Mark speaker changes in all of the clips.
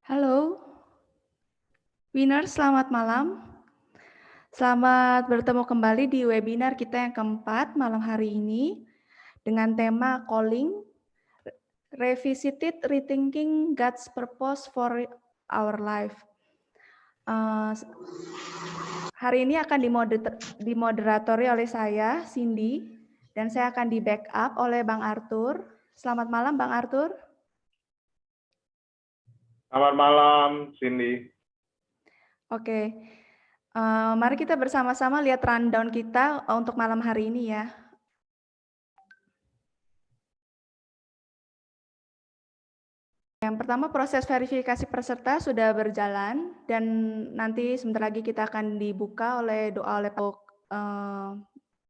Speaker 1: Halo, Winner, selamat malam. Selamat bertemu kembali di webinar kita yang keempat malam hari ini dengan tema Calling, Revisited Rethinking God's Purpose for Our Life. Hari ini akan dimoderatori oleh saya, Cindy, dan saya akan di backup oleh Bang Arthur. Selamat malam, Bang Arthur.
Speaker 2: Selamat malam, Cindy.
Speaker 1: Oke, mari kita bersama-sama lihat rundown kita untuk malam hari ini ya. Yang pertama, proses verifikasi peserta sudah berjalan dan nanti sebentar lagi kita akan dibuka oleh doa oleh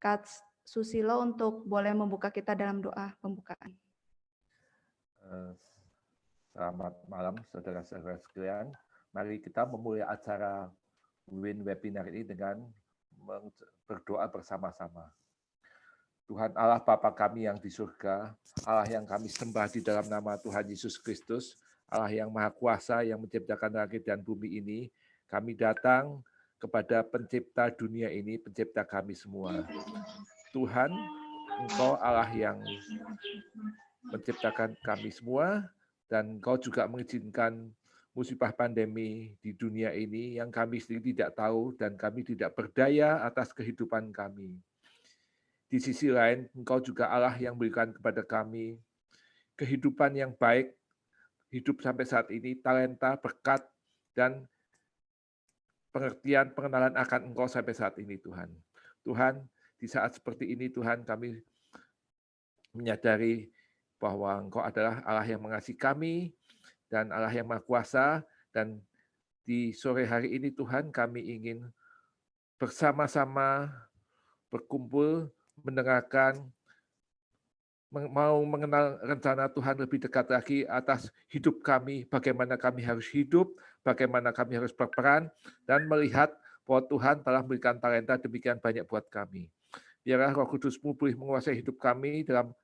Speaker 1: Kak Susilo untuk boleh membuka kita dalam doa pembukaan.
Speaker 3: Selamat malam saudara-saudara sekalian. Mari kita memulai acara WIN webinar ini dengan berdoa bersama-sama. Tuhan Allah Bapa kami yang di surga, Allah yang kami sembah di dalam nama Tuhan Yesus Kristus, Allah yang Maha Kuasa yang menciptakan langit dan bumi ini, kami datang kepada pencipta dunia ini, pencipta kami semua. Tuhan, Engkau Allah yang menciptakan kami semua, dan Engkau juga mengizinkan musibah pandemi di dunia ini yang kami sendiri tidak tahu dan kami tidak berdaya atas kehidupan kami. Di sisi lain, Engkau juga Allah yang berikan kepada kami kehidupan yang baik, hidup sampai saat ini, talenta, berkat, dan pengertian, pengenalan akan Engkau sampai saat ini, Tuhan. Tuhan, di saat seperti ini, Tuhan, kami menyadari bahwa Engkau adalah Allah yang mengasihi kami, dan Allah yang Maha Kuasa, dan di sore hari ini, Tuhan, kami ingin bersama-sama berkumpul, mendengarkan, mau mengenal rencana Tuhan lebih dekat lagi atas hidup kami, bagaimana kami harus hidup, bagaimana kami harus berperan, dan melihat bahwa Tuhan telah memberikan talenta demikian banyak buat kami. Biarlah Roh Kudus-Mu boleh menguasai hidup kami dalam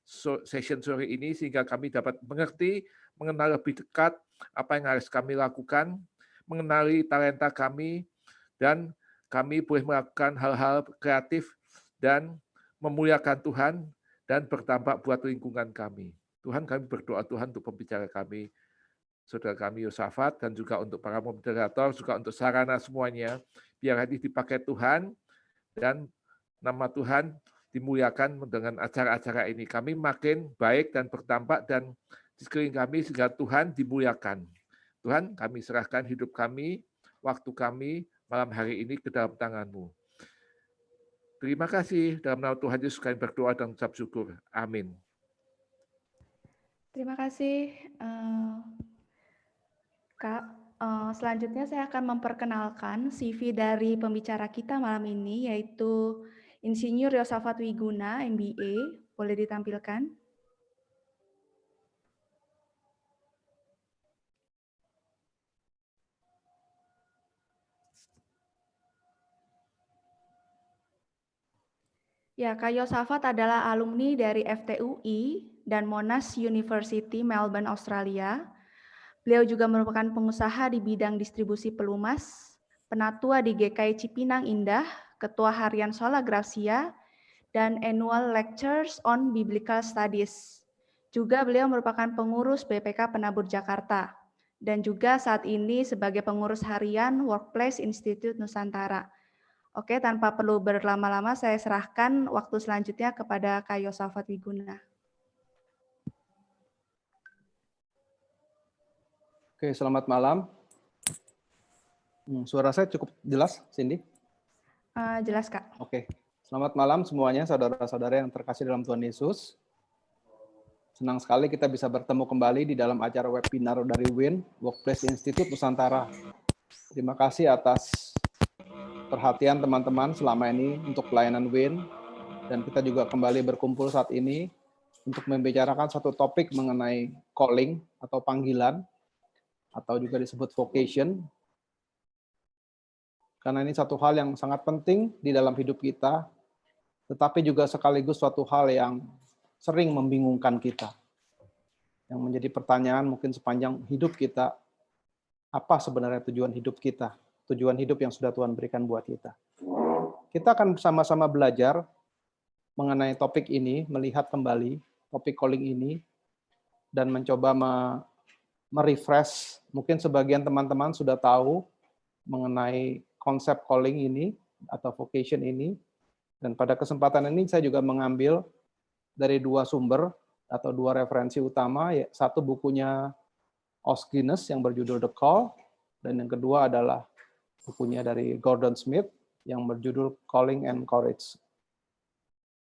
Speaker 3: session sore ini, sehingga kami dapat mengerti, mengenal lebih dekat apa yang harus kami lakukan, mengenali talenta kami, dan kami boleh melakukan hal-hal kreatif dan memuliakan Tuhan dan berdampak buat lingkungan kami. Tuhan, kami berdoa Tuhan untuk pembicara kami, saudara kami Yosafat, dan juga untuk para moderator, juga untuk sarana semuanya. Biar ini dipakai Tuhan, dan nama Tuhan dimuliakan dengan acara-acara ini. Kami makin baik dan berdampak, dan di sekeliling kami sehingga Tuhan dimuliakan. Tuhan, kami serahkan hidup kami, waktu kami, malam hari ini ke dalam tangan-Mu. Terima kasih. Dalam nama Tuhan Yesus kami berdoa dan ucap syukur. Amin.
Speaker 1: Terima kasih, Kak. Selanjutnya saya akan memperkenalkan CV dari pembicara kita malam ini, yaitu Insinyur Yosafat Wiguna, MBA. Boleh ditampilkan? Ya, Kak Yosafat adalah alumni dari FTUI dan Monash University, Melbourne, Australia. Beliau juga merupakan pengusaha di bidang distribusi pelumas, penatua di GKI Cipinang Indah, Ketua Harian Sola Gracia, dan Annual Lectures on Biblical Studies. Juga beliau merupakan pengurus BPK Penabur Jakarta, dan juga saat ini sebagai pengurus harian Workplace Institute Nusantara. Oke, tanpa perlu berlama-lama, saya serahkan waktu selanjutnya kepada Kak Yosafat Wiguna.
Speaker 4: Oke, selamat malam. Suara saya cukup jelas, Cindy?
Speaker 1: Jelas, Kak.
Speaker 4: Oke, selamat malam semuanya, saudara-saudara yang terkasih dalam Tuhan Yesus. Senang sekali kita bisa bertemu kembali di dalam acara webinar dari WIN, Workplace Institute Nusantara. Terima kasih atas perhatian teman-teman selama ini untuk pelayanan WIN, dan kita juga kembali berkumpul saat ini untuk membicarakan satu topik mengenai calling atau panggilan, atau juga disebut vocation, karena ini satu hal yang sangat penting di dalam hidup kita, tetapi juga sekaligus suatu hal yang sering membingungkan kita, yang menjadi pertanyaan mungkin sepanjang hidup kita, apa sebenarnya tujuan hidup kita, tujuan hidup yang sudah Tuhan berikan buat kita. Kita akan bersama-sama belajar mengenai topik ini, melihat kembali topik calling ini, dan mencoba merefresh. Mungkin sebagian teman-teman sudah tahu mengenai konsep calling ini atau vocation ini. Dan pada kesempatan ini saya juga mengambil dari dua sumber atau dua referensi utama. Satu bukunya Os Guinness yang berjudul The Call, dan yang kedua adalah bukunya dari Gordon Smith yang berjudul Calling and Courage.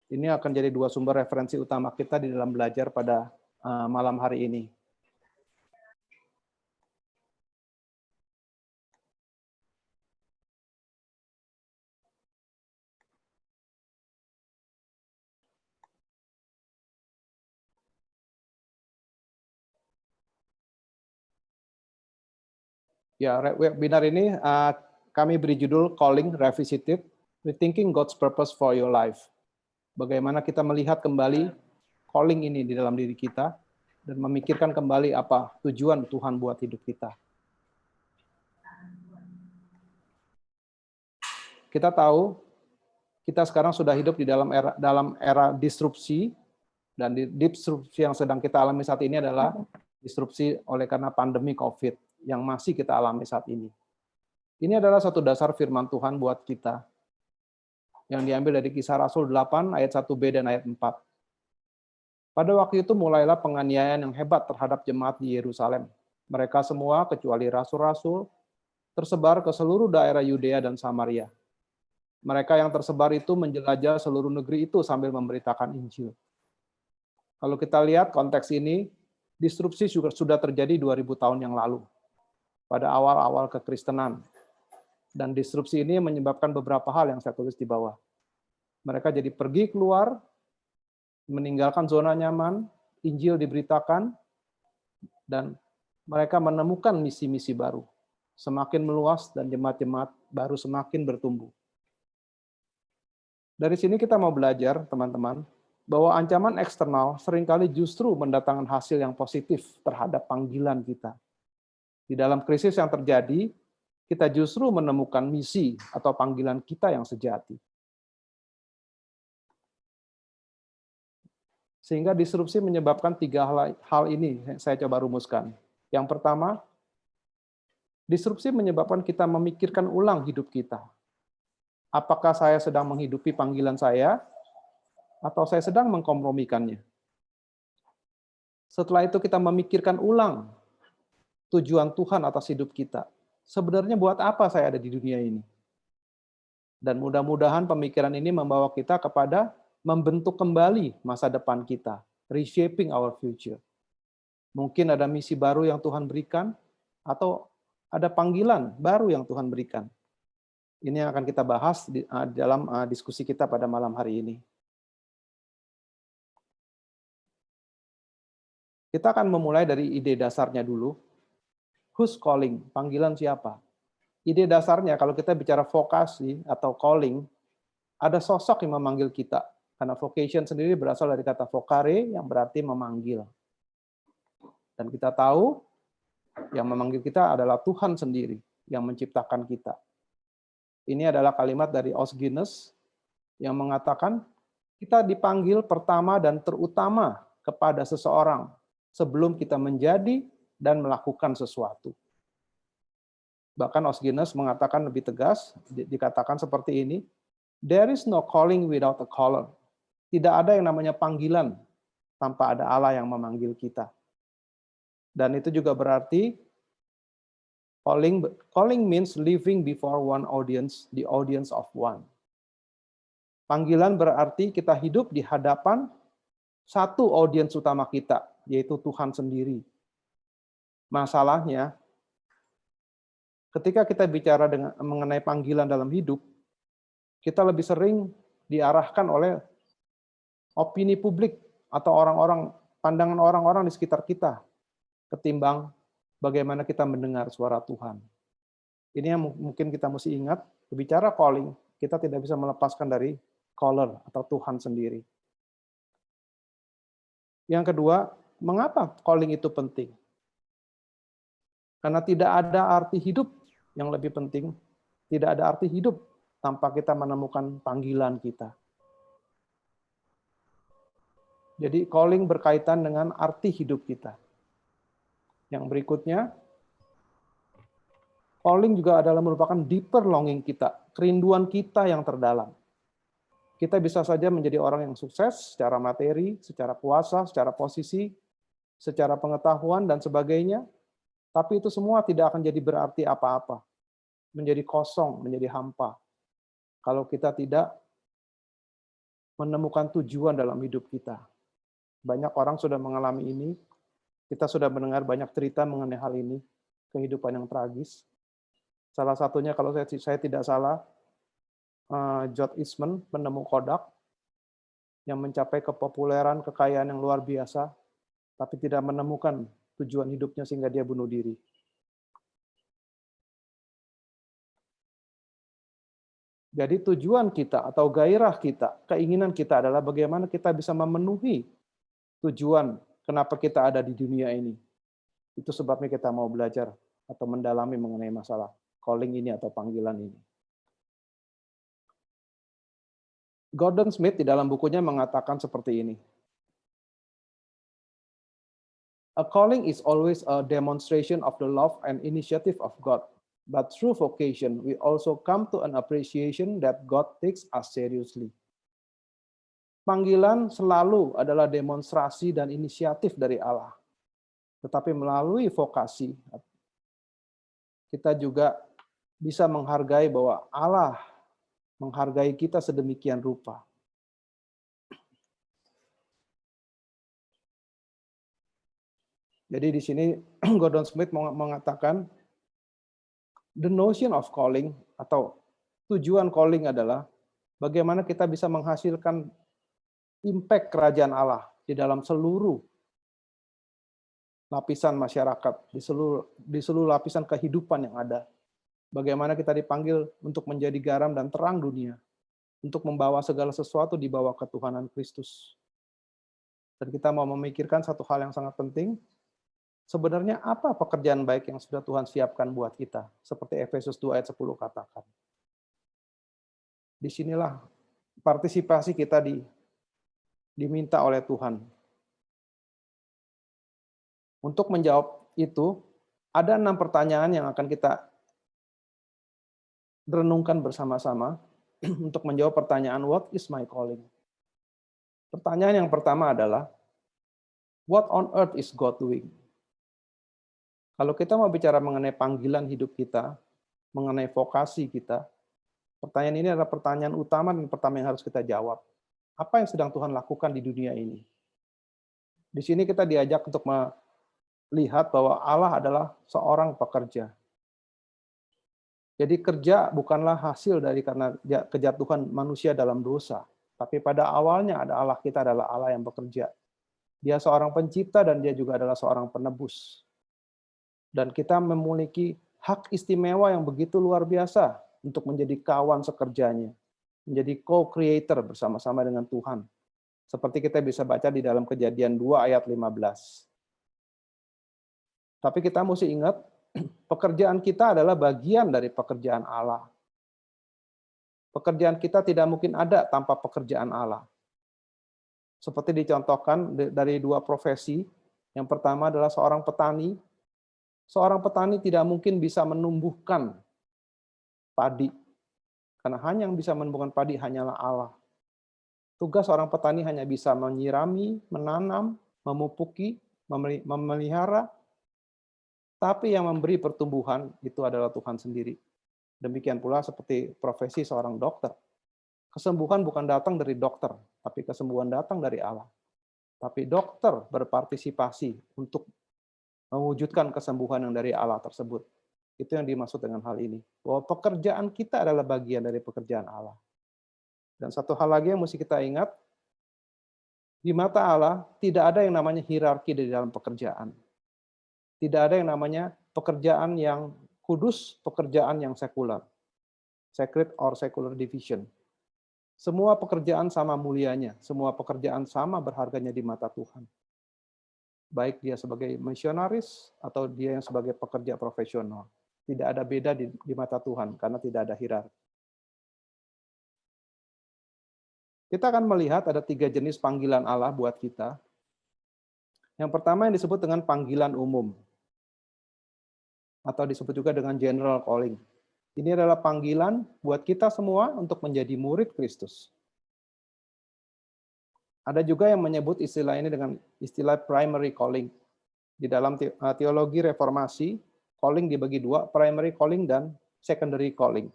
Speaker 4: Ini akan jadi dua sumber referensi utama kita di dalam belajar pada malam hari ini. Ya, webinar ini kami beri judul Calling Revisited, Rethinking God's Purpose for Your Life. Bagaimana kita melihat kembali calling ini di dalam diri kita dan memikirkan kembali apa tujuan Tuhan buat hidup kita. Kita tahu kita sekarang sudah hidup di dalam era disrupsi, dan disrupsi yang sedang kita alami saat ini adalah disrupsi oleh karena pandemi COVID yang masih kita alami saat ini. Ini adalah satu dasar firman Tuhan buat kita yang diambil dari Kisah Rasul 8 ayat 1b dan ayat 4. Pada waktu itu mulailah penganiayaan yang hebat terhadap jemaat di Yerusalem. Mereka semua kecuali rasul-rasul tersebar ke seluruh daerah Yudea dan Samaria. Mereka yang tersebar itu menjelajah seluruh negeri itu sambil memberitakan Injil. Kalau kita lihat konteks ini, disrupsi sudah terjadi 2000 tahun yang lalu, pada awal-awal kekristenan. Dan disrupsi ini menyebabkan beberapa hal yang saya tulis di bawah. Mereka jadi pergi keluar, meninggalkan zona nyaman, Injil diberitakan, dan mereka menemukan misi-misi baru. Semakin meluas dan jemaat-jemaat baru semakin bertumbuh. Dari sini kita mau belajar, teman-teman, bahwa ancaman eksternal seringkali justru mendatangkan hasil yang positif terhadap panggilan kita. Di dalam krisis yang terjadi, kita justru menemukan misi atau panggilan kita yang sejati. Sehingga disrupsi menyebabkan tiga hal ini, saya coba rumuskan. Yang pertama, disrupsi menyebabkan kita memikirkan ulang hidup kita. Apakah saya sedang menghidupi panggilan saya, atau saya sedang mengkompromikannya? Setelah itu kita memikirkan ulang tujuan Tuhan atas hidup kita. Sebenarnya buat apa saya ada di dunia ini? Dan mudah-mudahan pemikiran ini membawa kita kepada membentuk kembali masa depan kita, reshaping our future. Mungkin ada misi baru yang Tuhan berikan, atau ada panggilan baru yang Tuhan berikan. Ini yang akan kita bahas dalam diskusi kita pada malam hari ini. Kita akan memulai dari ide dasarnya dulu. Who's calling? Panggilan siapa? Ide dasarnya kalau kita bicara vokasi atau calling, ada sosok yang memanggil kita. Karena vocation sendiri berasal dari kata vocare yang berarti memanggil. Dan kita tahu yang memanggil kita adalah Tuhan sendiri yang menciptakan kita. Ini adalah kalimat dari Os Guinness yang mengatakan kita dipanggil pertama dan terutama kepada seseorang sebelum kita menjadi dan melakukan sesuatu. Bahkan Os Guinness mengatakan lebih tegas, dikatakan seperti ini, there is no calling without a caller. Tidak ada yang namanya panggilan tanpa ada Allah yang memanggil kita. Dan itu juga berarti calling means living before one audience, the audience of one. Panggilan berarti kita hidup di hadapan satu audiens utama kita, yaitu Tuhan sendiri. Masalahnya, ketika kita bicara mengenai panggilan dalam hidup, kita lebih sering diarahkan oleh opini publik atau pandangan orang-orang di sekitar kita, ketimbang bagaimana kita mendengar suara Tuhan. Ini yang mungkin kita mesti ingat, berbicara calling, kita tidak bisa melepaskan dari caller atau Tuhan sendiri. Yang kedua, mengapa calling itu penting? Karena tidak ada arti hidup yang lebih penting, tidak ada arti hidup tanpa kita menemukan panggilan kita. Jadi calling berkaitan dengan arti hidup kita. Yang berikutnya, calling juga adalah merupakan deeper longing kita, kerinduan kita yang terdalam. Kita bisa saja menjadi orang yang sukses secara materi, secara kuasa, secara posisi, secara pengetahuan, dan sebagainya. Tapi itu semua tidak akan jadi berarti apa-apa. Menjadi kosong, menjadi hampa. Kalau kita tidak menemukan tujuan dalam hidup kita. Banyak orang sudah mengalami ini. Kita sudah mendengar banyak cerita mengenai hal ini. Kehidupan yang tragis. Salah satunya, kalau saya tidak salah, George Eastman, penemu Kodak, yang mencapai kepopuleran, kekayaan yang luar biasa, tapi tidak menemukan tujuan hidupnya sehingga dia bunuh diri. Jadi tujuan kita atau gairah kita, keinginan kita adalah bagaimana kita bisa memenuhi tujuan kenapa kita ada di dunia ini. Itu sebabnya kita mau belajar atau mendalami mengenai masalah calling ini atau panggilan ini. Gordon Smith di dalam bukunya mengatakan seperti ini. A calling is always a demonstration of the love and initiative of God. But through vocation, we also come to an appreciation that God takes us seriously. Panggilan selalu adalah demonstrasi dan inisiatif dari Allah. Tetapi melalui vokasi, kita juga bisa menghargai bahwa Allah menghargai kita sedemikian rupa. Jadi di sini Gordon Smith mengatakan, the notion of calling atau tujuan calling adalah bagaimana kita bisa menghasilkan impact kerajaan Allah di dalam seluruh lapisan masyarakat, di seluruh lapisan kehidupan yang ada. Bagaimana kita dipanggil untuk menjadi garam dan terang dunia, untuk membawa segala sesuatu di bawah ketuhanan Kristus. Dan kita mau memikirkan satu hal yang sangat penting, sebenarnya apa pekerjaan baik yang sudah Tuhan siapkan buat kita? Seperti Efesus 2 ayat 10 katakan. Disinilah partisipasi kita diminta oleh Tuhan. Untuk menjawab itu, ada 6 pertanyaan yang akan kita renungkan bersama-sama untuk menjawab pertanyaan, what is my calling? Pertanyaan yang pertama adalah, what on earth is God doing? Kalau kita mau bicara mengenai panggilan hidup kita, mengenai vokasi kita, pertanyaan ini adalah pertanyaan utama dan pertama yang harus kita jawab. Apa yang sedang Tuhan lakukan di dunia ini? Di sini kita diajak untuk melihat bahwa Allah adalah seorang pekerja. Jadi kerja bukanlah hasil dari karena kejatuhan manusia dalam dosa. Tapi pada awalnya ada Allah kita adalah Allah yang bekerja. Dia seorang pencipta dan dia juga adalah seorang penebus. Dan kita memiliki hak istimewa yang begitu luar biasa untuk menjadi kawan sekerjanya. Menjadi co-creator bersama-sama dengan Tuhan. Seperti kita bisa baca di dalam Kejadian 2 ayat 15. Tapi kita mesti ingat, pekerjaan kita adalah bagian dari pekerjaan Allah. Pekerjaan kita tidak mungkin ada tanpa pekerjaan Allah. Seperti dicontohkan dari 2 profesi. Yang pertama adalah seorang petani. Seorang petani tidak mungkin bisa menumbuhkan padi. Karena hanya yang bisa menumbuhkan padi hanyalah Allah. Tugas seorang petani hanya bisa menyirami, menanam, memupuki, memelihara, tapi yang memberi pertumbuhan itu adalah Tuhan sendiri. Demikian pula seperti profesi seorang dokter. Kesembuhan bukan datang dari dokter, tapi kesembuhan datang dari Allah. Tapi dokter berpartisipasi untuk mewujudkan kesembuhan yang dari Allah tersebut. Itu yang dimaksud dengan hal ini. Bahwa pekerjaan kita adalah bagian dari pekerjaan Allah. Dan satu hal lagi yang mesti kita ingat, di mata Allah tidak ada yang namanya hierarki di dalam pekerjaan. Tidak ada yang namanya pekerjaan yang kudus, pekerjaan yang sekuler. Sacred or secular division. Semua pekerjaan sama mulianya, semua pekerjaan sama berharganya di mata Tuhan. baik dia sebagai misionaris atau dia yang sebagai pekerja profesional. Tidak ada beda di mata Tuhan karena tidak ada hierarki. Kita akan melihat ada 3 jenis panggilan Allah buat kita. Yang pertama yang disebut dengan panggilan umum, atau disebut juga dengan general calling. Ini adalah panggilan buat kita semua untuk menjadi murid Kristus. Ada juga yang menyebut istilah ini dengan istilah primary calling. Di dalam teologi reformasi, calling dibagi 2, primary calling dan secondary calling.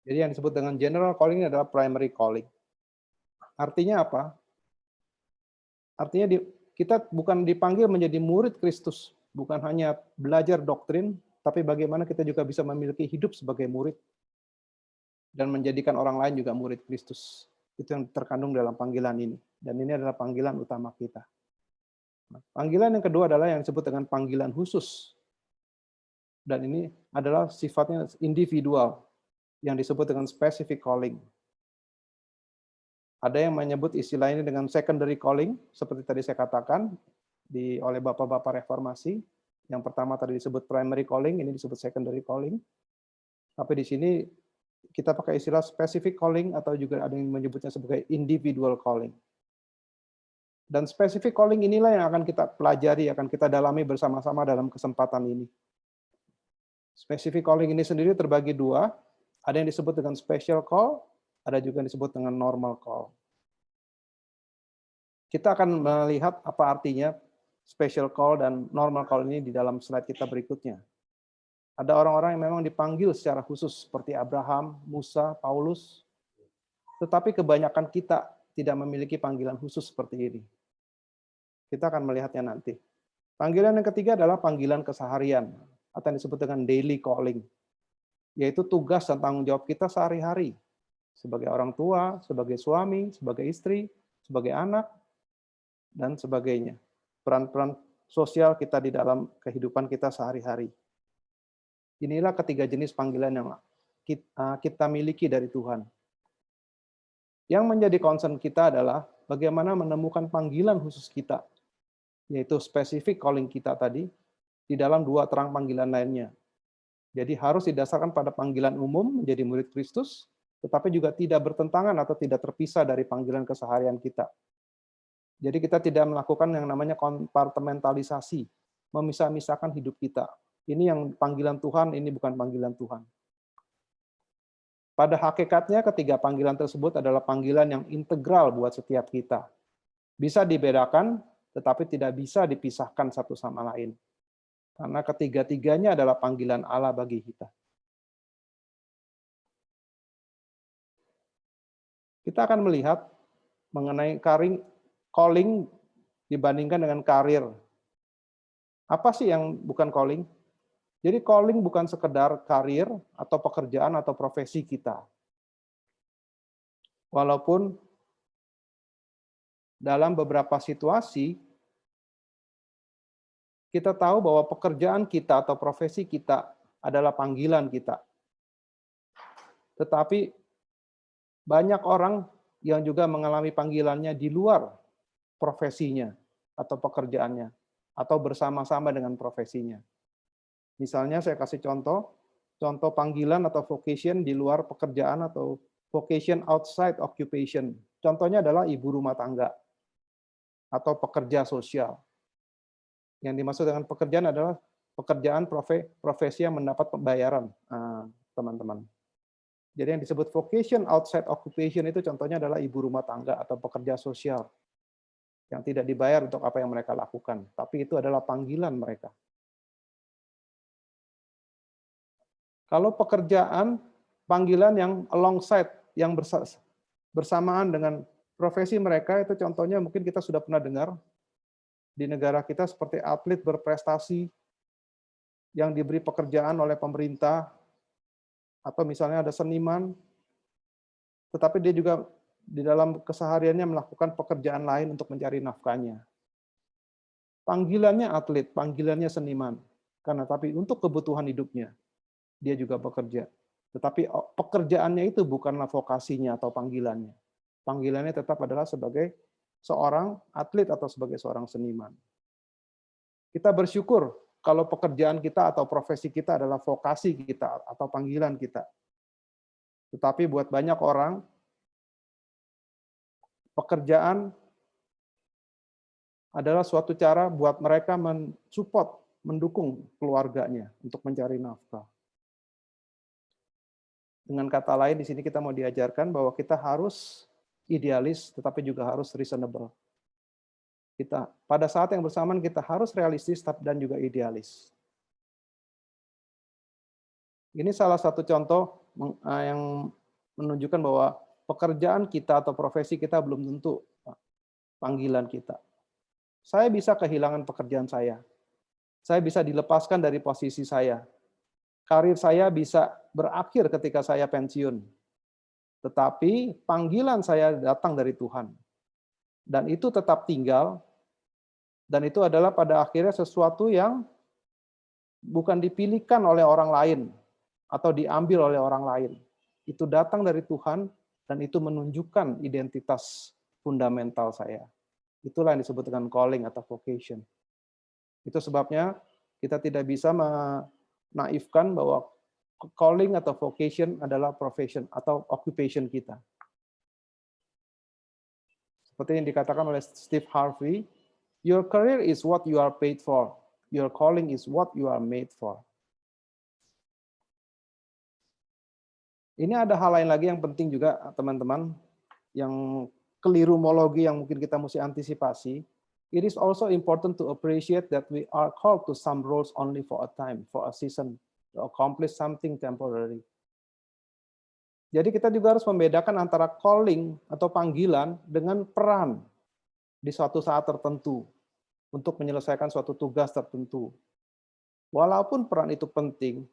Speaker 4: Jadi yang disebut dengan general calling adalah primary calling. Artinya apa? Artinya kita bukan dipanggil menjadi murid Kristus, bukan hanya belajar doktrin, tapi bagaimana kita juga bisa memiliki hidup sebagai murid dan menjadikan orang lain juga murid Kristus. Itu yang terkandung dalam panggilan ini. Dan ini adalah panggilan utama kita. Panggilan yang kedua adalah yang disebut dengan panggilan khusus. Dan ini adalah sifatnya individual, yang disebut dengan specific calling. Ada yang menyebut istilah ini dengan secondary calling, seperti tadi saya katakan oleh bapak-bapak reformasi. Yang pertama tadi disebut primary calling, ini disebut secondary calling. Tapi di sini kita pakai istilah specific calling atau juga ada yang menyebutnya sebagai individual calling. Dan specific calling inilah yang akan kita pelajari, akan kita dalami bersama-sama dalam kesempatan ini. Specific calling ini sendiri terbagi 2, ada yang disebut dengan special call, ada juga yang disebut dengan normal call. Kita akan melihat apa artinya special call dan normal call ini di dalam slide kita berikutnya. Ada orang-orang yang memang dipanggil secara khusus seperti Abraham, Musa, Paulus, tetapi kebanyakan kita tidak memiliki panggilan khusus seperti ini. Kita akan melihatnya nanti. Panggilan yang ketiga adalah panggilan keseharian, atau yang disebut dengan daily calling, yaitu tugas dan tanggung jawab kita sehari-hari, sebagai orang tua, sebagai suami, sebagai istri, sebagai anak, dan sebagainya. Peran-peran sosial kita di dalam kehidupan kita sehari-hari. Inilah ketiga jenis panggilan yang kita miliki dari Tuhan. Yang menjadi concern kita adalah bagaimana menemukan panggilan khusus kita, yaitu specific calling kita tadi, di dalam 2 terang panggilan lainnya. Jadi harus didasarkan pada panggilan umum menjadi murid Kristus, tetapi juga tidak bertentangan atau tidak terpisah dari panggilan keseharian kita. Jadi kita tidak melakukan yang namanya kompartementalisasi, memisah-misahkan hidup kita. Ini yang panggilan Tuhan, ini bukan panggilan Tuhan. Pada hakikatnya ketiga panggilan tersebut adalah panggilan yang integral buat setiap kita. Bisa dibedakan, tetapi tidak bisa dipisahkan satu sama lain. Karena ketiga-tiganya adalah panggilan Allah bagi kita. Kita akan melihat mengenai calling dibandingkan dengan karir. Apa sih yang bukan calling? Jadi calling bukan sekedar karir atau pekerjaan atau profesi kita. Walaupun dalam beberapa situasi kita tahu bahwa pekerjaan kita atau profesi kita adalah panggilan kita. Tetapi banyak orang yang juga mengalami panggilannya di luar profesinya atau pekerjaannya, atau bersama-sama dengan profesinya. Misalnya saya kasih contoh panggilan atau vocation di luar pekerjaan atau vocation outside occupation. Contohnya adalah ibu rumah tangga atau pekerja sosial. Yang dimaksud dengan pekerjaan adalah pekerjaan profesi yang mendapat pembayaran, teman-teman. Jadi yang disebut vocation outside occupation itu contohnya adalah ibu rumah tangga atau pekerja sosial yang tidak dibayar untuk apa yang mereka lakukan, tapi itu adalah panggilan mereka. Kalau pekerjaan, panggilan yang alongside, yang bersamaan dengan profesi mereka, itu contohnya mungkin kita sudah pernah dengar di negara kita seperti atlet berprestasi yang diberi pekerjaan oleh pemerintah, atau misalnya ada seniman, tetapi dia juga di dalam kesehariannya melakukan pekerjaan lain untuk mencari nafkahnya. Panggilannya atlet, panggilannya seniman, tapi untuk kebutuhan hidupnya, dia juga bekerja. Tetapi pekerjaannya itu bukanlah vokasinya atau panggilannya. Panggilannya tetap adalah sebagai seorang atlet atau sebagai seorang seniman. Kita bersyukur kalau pekerjaan kita atau profesi kita adalah vokasi kita atau panggilan kita. Tetapi buat banyak orang, pekerjaan adalah suatu cara buat mereka mensupport, mendukung keluarganya untuk mencari nafkah. Dengan kata lain, di sini kita mau diajarkan bahwa kita harus idealis, tetapi juga harus reasonable. Pada saat yang bersamaan kita harus realistis dan juga idealis. Ini salah satu contoh yang menunjukkan bahwa pekerjaan kita atau profesi kita belum tentu panggilan kita. Saya bisa kehilangan pekerjaan saya. Saya bisa dilepaskan dari posisi saya. Karir saya bisa berakhir ketika saya pensiun. Tetapi panggilan saya datang dari Tuhan. Dan itu tetap tinggal, dan itu adalah pada akhirnya sesuatu yang bukan dipilihkan oleh orang lain, atau diambil oleh orang lain. Itu datang dari Tuhan, dan itu menunjukkan identitas fundamental saya. Itulah yang disebut dengan calling atau vocation. Itu sebabnya kita tidak bisa menaifkan bahwa calling atau vocation adalah profession atau occupation kita. Seperti yang dikatakan oleh Steve Harvey, your career is what you are paid for. Your calling is what you are made for. Ini ada hal lain lagi yang penting juga, teman-teman, yang kelirumologi yang mungkin kita mesti antisipasi. It is also important to appreciate that we are called to some roles only for a time, for a season, to accomplish something temporary. Jadi kita juga harus membedakan antara calling atau panggilan dengan peran di suatu saat tertentu untuk menyelesaikan suatu tugas tertentu. Walaupun peran itu penting,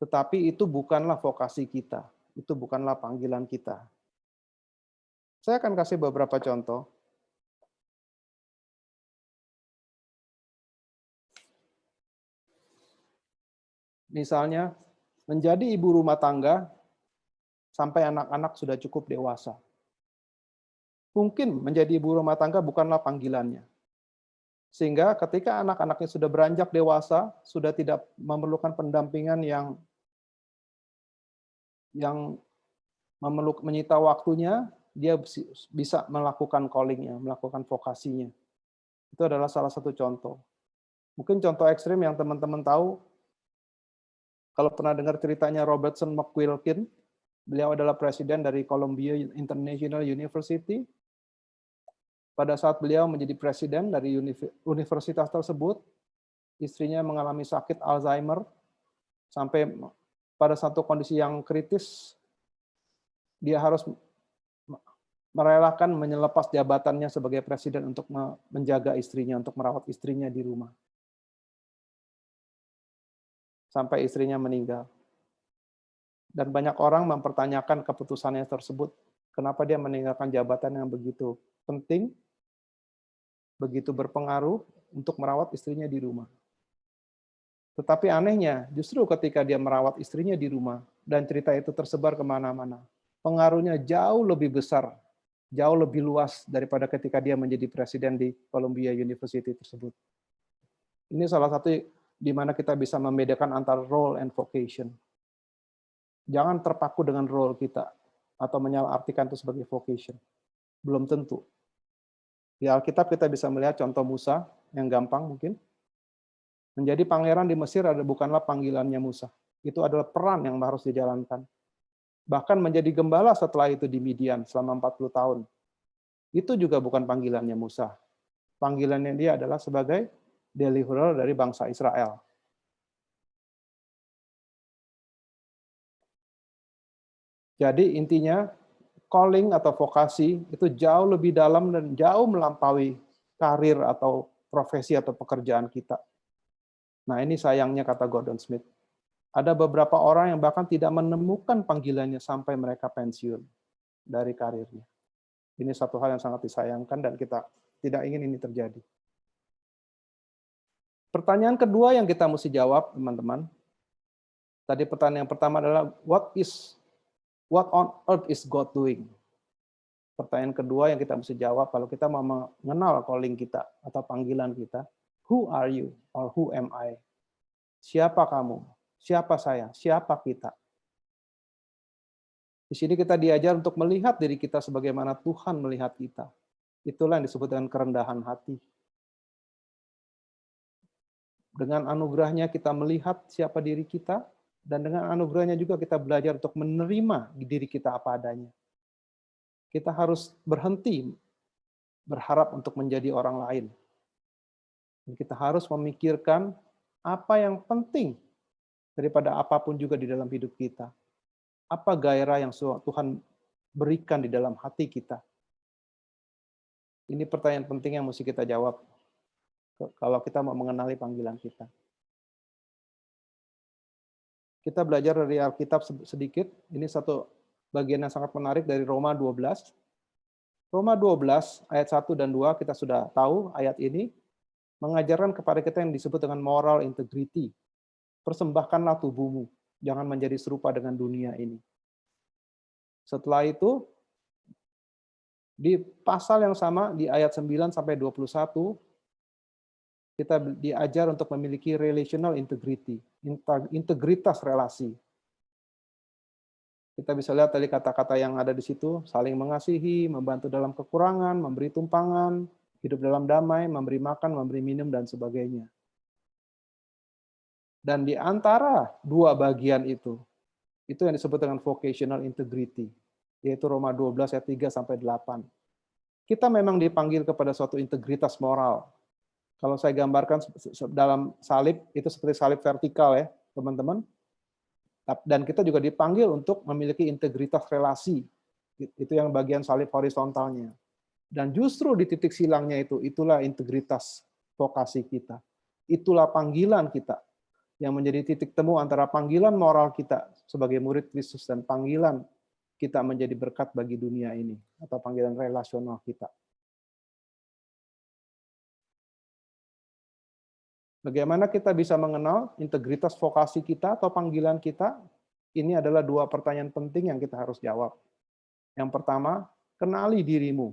Speaker 4: tetapi itu bukanlah vokasi kita, itu bukanlah panggilan kita. Saya akan kasih beberapa contoh. Misalnya, menjadi ibu rumah tangga sampai anak-anak sudah cukup dewasa. Mungkin menjadi ibu rumah tangga bukanlah panggilannya. Sehingga ketika anak-anaknya sudah beranjak dewasa, sudah tidak memerlukan pendampingan yang menyita waktunya, dia bisa melakukan callingnya, melakukan vokasinya. Itu adalah salah satu contoh. Mungkin contoh ekstrim yang teman-teman tahu, kalau pernah dengar ceritanya Robertson McQuilkin, beliau adalah presiden dari Columbia International University. Pada saat beliau menjadi presiden dari universitas tersebut, istrinya mengalami sakit Alzheimer, sampai pada satu kondisi yang kritis, dia harus merelakan menyelepas jabatannya sebagai presiden untuk menjaga istrinya, untuk merawat istrinya di rumah. Sampai istrinya meninggal. Dan banyak orang mempertanyakan keputusannya tersebut. Kenapa dia meninggalkan jabatan yang begitu penting, begitu berpengaruh untuk merawat istrinya di rumah. Tetapi anehnya, justru ketika dia merawat istrinya di rumah, dan cerita itu tersebar kemana-mana, pengaruhnya jauh lebih besar, jauh lebih luas daripada ketika dia menjadi presiden di Columbia University tersebut. Ini salah satu di mana kita bisa membedakan antara role and vocation. Jangan terpaku dengan role kita, atau menyalahartikan itu sebagai vocation. Belum tentu. Di Alkitab kita bisa melihat contoh Musa, yang gampang mungkin. Menjadi pangeran di Mesir bukanlah panggilannya Musa. Itu adalah peran yang harus dijalankan. Bahkan menjadi gembala setelah itu di Midian selama 40 tahun. Itu juga bukan panggilannya Musa. Panggilannya dia adalah sebagai deliverer dari bangsa Israel. Jadi intinya, calling atau vokasi itu jauh lebih dalam dan jauh melampaui karir atau profesi atau pekerjaan kita. Nah ini sayangnya kata Gordon Smith. Ada beberapa orang yang bahkan tidak menemukan panggilannya sampai mereka pensiun dari karirnya. Ini satu hal yang sangat disayangkan dan kita tidak ingin ini terjadi. Pertanyaan kedua yang kita mesti jawab, teman-teman. Tadi pertanyaan yang pertama adalah what on earth is God doing? Pertanyaan kedua yang kita mesti jawab kalau kita mau mengenal calling kita atau panggilan kita, who are you or who am I? Siapa kamu? Siapa saya? Siapa kita? Di sini kita diajar untuk melihat diri kita sebagaimana Tuhan melihat kita. Itulah yang disebut dengan kerendahan hati. Dengan anugerahnya kita melihat siapa diri kita, dan dengan anugerahnya juga kita belajar untuk menerima diri kita apa adanya. Kita harus berhenti berharap untuk menjadi orang lain. Dan kita harus memikirkan apa yang penting daripada apapun juga di dalam hidup kita. Apa gairah yang Tuhan berikan di dalam hati kita? Ini pertanyaan penting yang mesti kita jawab kalau kita mau mengenali panggilan kita. Kita belajar dari Alkitab sedikit. Ini satu bagian yang sangat menarik dari Roma 12. Roma 12 ayat 1 dan 2 kita sudah tahu ayat ini mengajarkan kepada kita yang disebut dengan moral integrity. Persembahkanlah tubuhmu, jangan menjadi serupa dengan dunia ini. Setelah itu, di pasal yang sama, di ayat 9 sampai 21, kita diajar untuk memiliki relational integrity, integritas relasi. Kita bisa lihat tadi kata-kata yang ada di situ, saling mengasihi, membantu dalam kekurangan, memberi tumpangan, hidup dalam damai, memberi makan, memberi minum, dan sebagainya. Dan di antara dua bagian itu yang disebut dengan vocational integrity, yaitu Roma 12 ayat 3 sampai 8. Kita memang dipanggil kepada suatu integritas moral. Kalau saya gambarkan dalam salib, itu seperti salib vertikal ya, teman-teman. Dan kita juga dipanggil untuk memiliki integritas relasi. Itu yang bagian salib horizontalnya. Dan justru di titik silangnya itulah integritas vokasi kita. Itulah panggilan kita yang menjadi titik temu antara panggilan moral kita sebagai murid Kristus dan panggilan kita menjadi berkat bagi dunia ini, atau panggilan relasional kita. Bagaimana kita bisa mengenal integritas vokasi kita atau panggilan kita? Ini adalah dua pertanyaan penting yang kita harus jawab. Yang pertama, kenali dirimu.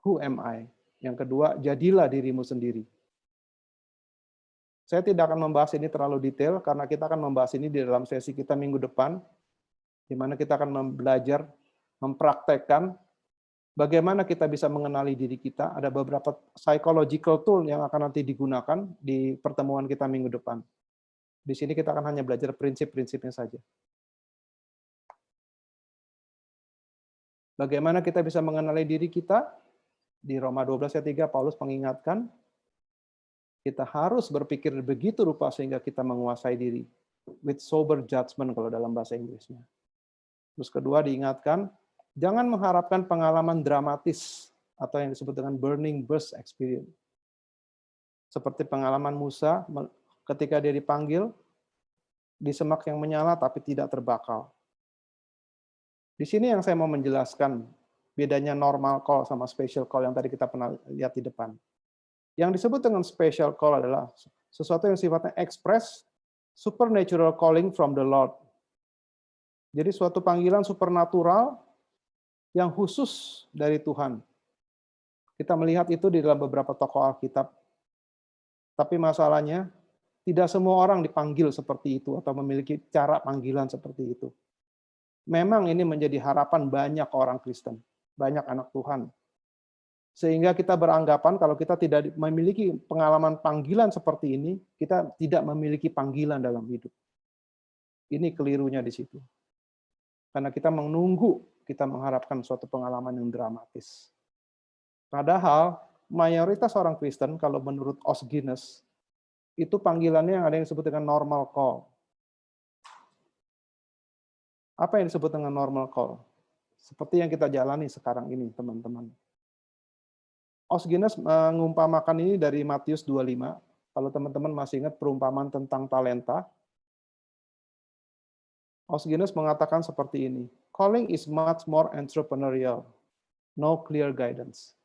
Speaker 4: Who am I? Yang kedua, jadilah dirimu sendiri. Saya tidak akan membahas ini terlalu detail, karena kita akan membahas ini di dalam sesi kita minggu depan, di mana kita akan belajar, mempraktekkan bagaimana kita bisa mengenali diri kita. Ada beberapa psychological tool yang akan nanti digunakan di pertemuan kita minggu depan. Di sini kita akan hanya belajar prinsip-prinsipnya saja. Bagaimana kita bisa mengenali diri kita? Di Roma 12 ayat 3, Paulus mengingatkan, kita harus berpikir begitu rupa sehingga kita menguasai diri. With sober judgment kalau dalam bahasa Inggrisnya. Terus kedua diingatkan, jangan mengharapkan pengalaman dramatis atau yang disebut dengan burning bush experience. Seperti pengalaman Musa ketika dia dipanggil di semak yang menyala tapi tidak terbakar. Di sini yang saya mau menjelaskan bedanya normal call sama special call yang tadi kita pernah lihat di depan. Yang disebut dengan special call adalah sesuatu yang sifatnya express, supernatural calling from the Lord. Jadi suatu panggilan supernatural yang khusus dari Tuhan. Kita melihat itu di dalam beberapa tokoh Alkitab. Tapi masalahnya, tidak semua orang dipanggil seperti itu atau memiliki cara panggilan seperti itu. Memang ini menjadi harapan banyak orang Kristen, banyak anak Tuhan. Sehingga kita beranggapan kalau kita tidak memiliki pengalaman panggilan seperti ini, kita tidak memiliki panggilan dalam hidup. Ini kelirunya di situ. Karena kita menunggu, kita mengharapkan suatu pengalaman yang dramatis. Padahal, mayoritas orang Kristen, kalau menurut Os Guinness, itu panggilannya yang ada yang disebut dengan normal call. Apa yang disebut dengan normal call? Seperti yang kita jalani sekarang ini, teman-teman. Os Guinness mengumpamakan ini dari Matius 25. Kalau teman-teman masih ingat perumpamaan tentang talenta, Os Guinness mengatakan seperti ini, calling is much more entrepreneurial, no clear guidance.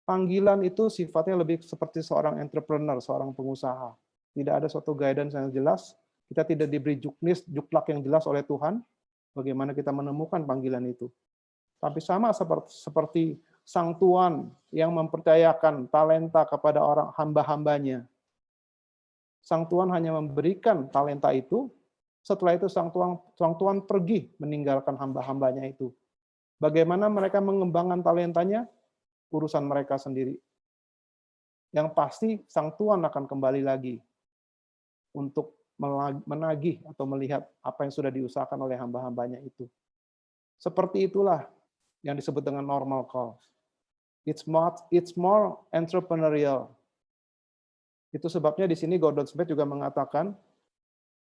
Speaker 4: Panggilan itu sifatnya lebih seperti seorang entrepreneur, seorang pengusaha. Tidak ada suatu guidance yang jelas, kita tidak diberi juklak yang jelas oleh Tuhan, bagaimana kita menemukan panggilan itu. Tapi sama seperti sang tuan yang mempercayakan talenta kepada orang hamba-hambanya. Sang tuan hanya memberikan talenta itu, setelah itu sang tuan pergi meninggalkan hamba-hambanya itu. Bagaimana mereka mengembangkan talentanya? Urusan mereka sendiri. Yang pasti sang tuan akan kembali lagi untuk menagih atau melihat apa yang sudah diusahakan oleh hamba-hambanya itu. Seperti itulah yang disebut dengan normal call. It's more entrepreneurial. Itu sebabnya di sini Gordon Smith juga mengatakan,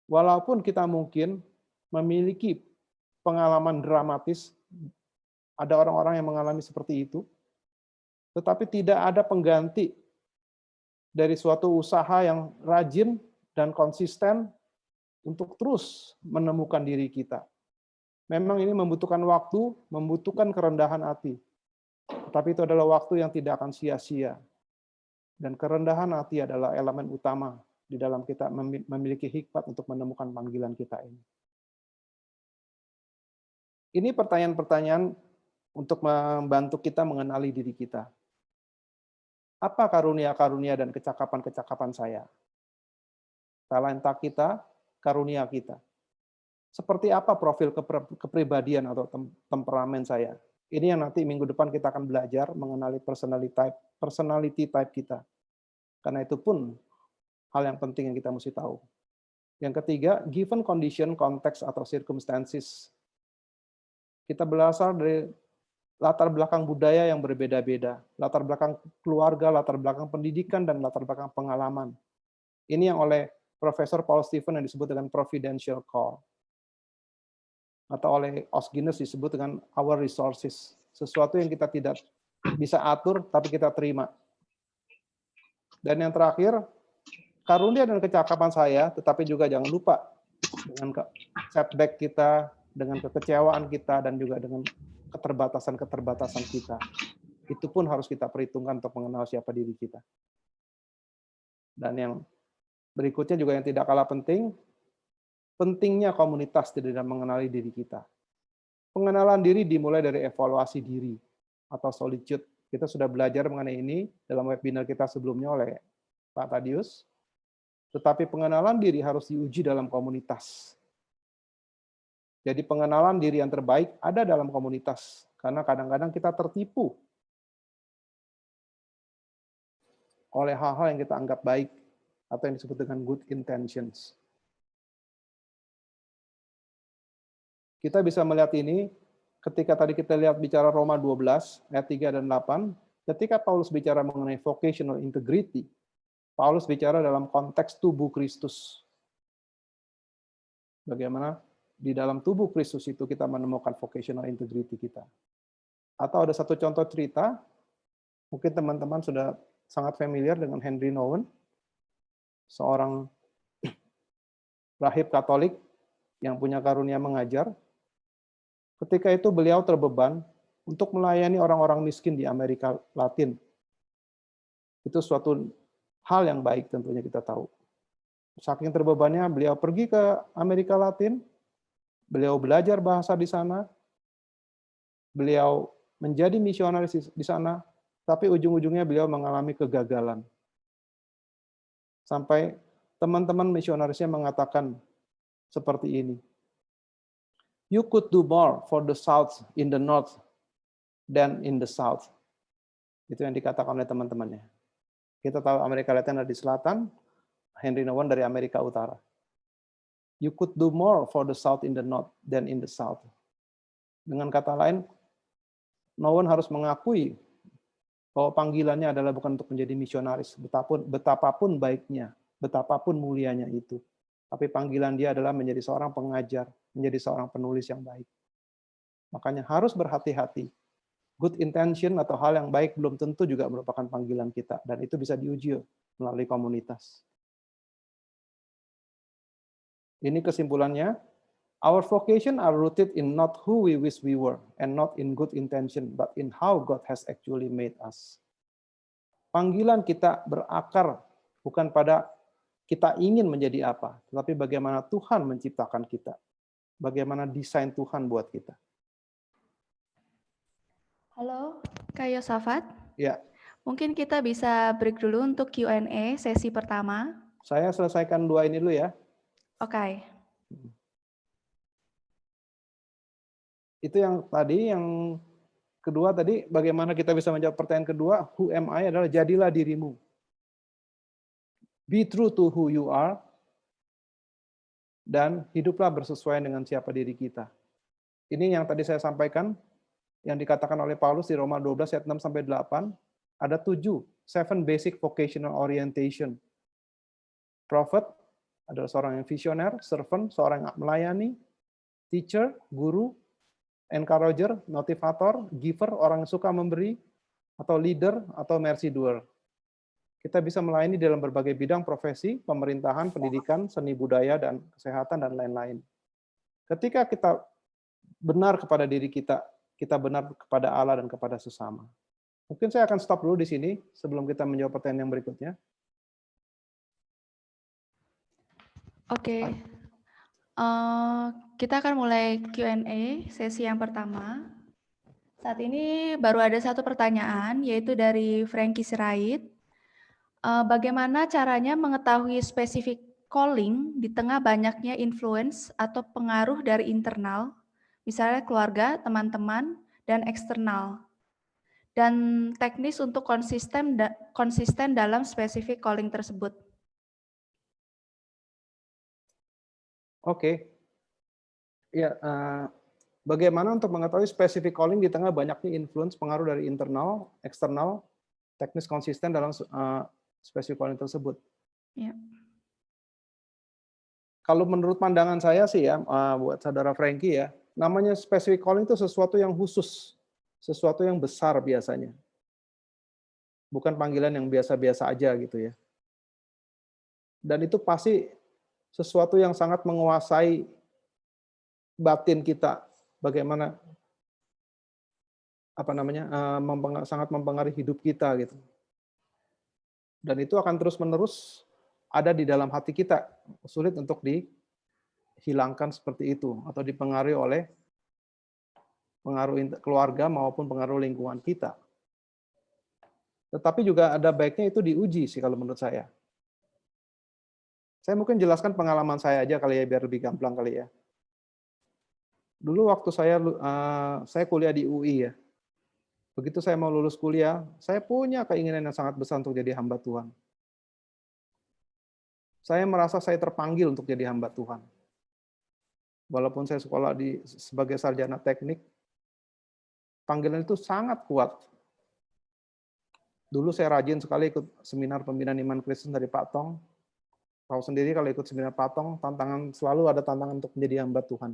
Speaker 4: walaupun kita mungkin memiliki pengalaman dramatis, ada orang-orang yang mengalami seperti itu, tetapi tidak ada pengganti dari suatu usaha yang rajin dan konsisten untuk terus menemukan diri kita. Memang ini membutuhkan waktu, membutuhkan kerendahan hati. Tetapi itu adalah waktu yang tidak akan sia-sia. Dan kerendahan hati adalah elemen utama di dalam kita memiliki hikmat untuk menemukan panggilan kita ini. Ini pertanyaan-pertanyaan untuk membantu kita mengenali diri kita. Apa karunia-karunia dan kecakapan-kecakapan saya? Talenta kita, karunia kita. Seperti apa profil kepribadian atau temperamen saya? Ini yang nanti minggu depan kita akan belajar mengenali personality type kita. Karena itu pun hal yang penting yang kita mesti tahu. Yang ketiga, given condition, context, atau circumstances. Kita berasal dari latar belakang budaya yang berbeda-beda, latar belakang keluarga, latar belakang pendidikan, dan latar belakang pengalaman. Ini yang oleh Profesor Paul Stephen yang disebut dengan providential call. Atau oleh Os Guinness disebut dengan our resources. Sesuatu yang kita tidak bisa atur, tapi kita terima. Dan yang terakhir, karunia dan kecakapan saya, tetapi juga jangan lupa dengan setback kita, dengan kekecewaan kita, dan juga dengan keterbatasan-keterbatasan kita. Itu pun harus kita perhitungkan untuk mengenal siapa diri kita. Dan yang berikutnya juga yang tidak kalah penting, pentingnya komunitas di dalam mengenali diri kita. Pengenalan diri dimulai dari evaluasi diri atau solitude. Kita sudah belajar mengenai ini dalam webinar kita sebelumnya oleh Pak Tadius. Tetapi pengenalan diri harus diuji dalam komunitas. Jadi pengenalan diri yang terbaik ada dalam komunitas. Karena kadang-kadang kita tertipu oleh hal-hal yang kita anggap baik atau yang disebut dengan good intentions. Kita bisa melihat ini ketika tadi kita lihat bicara Roma 12 ayat 3 dan 8, ketika Paulus bicara mengenai vocational integrity, Paulus bicara dalam konteks tubuh Kristus. Bagaimana di dalam tubuh Kristus itu kita menemukan vocational integrity kita. Atau ada satu contoh cerita, mungkin teman-teman sudah sangat familiar dengan Henry Nouwen, seorang rahib Katolik yang punya karunia mengajar. Ketika itu beliau terbeban untuk melayani orang-orang miskin di Amerika Latin. Itu suatu hal yang baik tentunya kita tahu. Saking terbebannya, beliau pergi ke Amerika Latin, beliau belajar bahasa di sana, beliau menjadi misionaris di sana, tapi ujung-ujungnya beliau mengalami kegagalan. Sampai teman-teman misionarisnya mengatakan seperti ini, "You could do more for the South in the North than in the South." Itu yang dikatakan oleh teman-temannya. Kita tahu Amerika Latin ada di selatan, Henry Nouwen dari Amerika Utara. You could do more for the South in the North than in the South. Dengan kata lain, Nouwen harus mengakui bahwa panggilannya adalah bukan untuk menjadi misionaris, betapapun baiknya, betapapun mulianya itu. Tapi panggilan dia adalah menjadi seorang pengajar, menjadi seorang penulis yang baik. Makanya harus berhati-hati. Good intention atau hal yang baik belum tentu juga merupakan panggilan kita. Dan itu bisa diuji melalui komunitas. Ini kesimpulannya, our vocation are rooted in not who we wish we were, and not in good intention, but in how God has actually made us. Panggilan kita berakar bukan pada kita ingin menjadi apa, tetapi bagaimana Tuhan menciptakan kita. Bagaimana desain Tuhan buat kita.
Speaker 1: Halo, Kak Yosafat.
Speaker 4: Ya,
Speaker 1: Mungkin kita bisa break dulu untuk Q&A sesi pertama.
Speaker 4: saya selesaikan 2 ini dulu ya.
Speaker 1: Oke.
Speaker 4: Itu yang tadi, yang kedua tadi, bagaimana kita bisa menjawab pertanyaan kedua, who am I adalah jadilah dirimu. Be true to who you are, dan hiduplah bersesuaian dengan siapa diri kita. Ini yang tadi saya sampaikan, yang dikatakan oleh Paulus di Roma 12 ayat 6 sampai 8, ada 7 basic vocational orientation. Prophet adalah seorang yang visioner, servant seorang yang melayani, teacher, guru, encourager, motivator, giver orang yang suka memberi, atau leader atau mercy doer. Kita bisa melayani dalam berbagai bidang profesi, pemerintahan, pendidikan, seni budaya dan kesehatan dan lain-lain. Ketika kita benar kepada diri kita, kita benar kepada Allah dan kepada sesama. Mungkin saya akan stop dulu di sini sebelum kita menjawab pertanyaan yang berikutnya.
Speaker 1: Oke. Kita akan mulai Q&A sesi yang pertama. Saat ini baru ada satu pertanyaan, yaitu dari Frankie Sirait. Bagaimana caranya mengetahui spesifik calling di tengah banyaknya influence atau pengaruh dari internal, misalnya keluarga, teman-teman, dan eksternal, dan teknis untuk konsisten dalam spesifik calling tersebut?
Speaker 4: Oke. Ya, bagaimana untuk mengetahui spesifik calling di tengah banyaknya influence pengaruh dari internal, eksternal, teknis konsisten dalam spesifik calling tersebut?
Speaker 1: Ya.
Speaker 4: Kalau menurut pandangan saya sih ya, buat saudara Frankie ya, namanya specific calling itu sesuatu yang khusus, sesuatu yang besar biasanya. Bukan panggilan yang biasa-biasa aja gitu ya. Dan itu pasti sesuatu yang sangat menguasai batin kita, bagaimana sangat mempengaruhi hidup kita gitu. Dan itu akan terus-menerus ada di dalam hati kita, sulit untuk dihilangkan seperti itu atau dipengaruhi oleh pengaruh keluarga maupun pengaruh lingkungan kita. Tetapi juga ada baiknya itu diuji sih kalau menurut saya. Saya mungkin jelaskan pengalaman saya aja kali ya biar lebih gampang kali ya. Dulu waktu saya kuliah di UI ya. Begitu saya mau lulus kuliah, saya punya keinginan yang sangat besar untuk jadi hamba Tuhan. Saya merasa saya terpanggil untuk jadi hamba Tuhan. Walaupun saya sekolah sebagai sarjana teknik, panggilan itu sangat kuat. Dulu saya rajin sekali ikut seminar pembinaan iman Kristen dari Pak Tong. Tahu sendiri kalau ikut seminar Pak Tong, selalu ada tantangan untuk menjadi hamba Tuhan.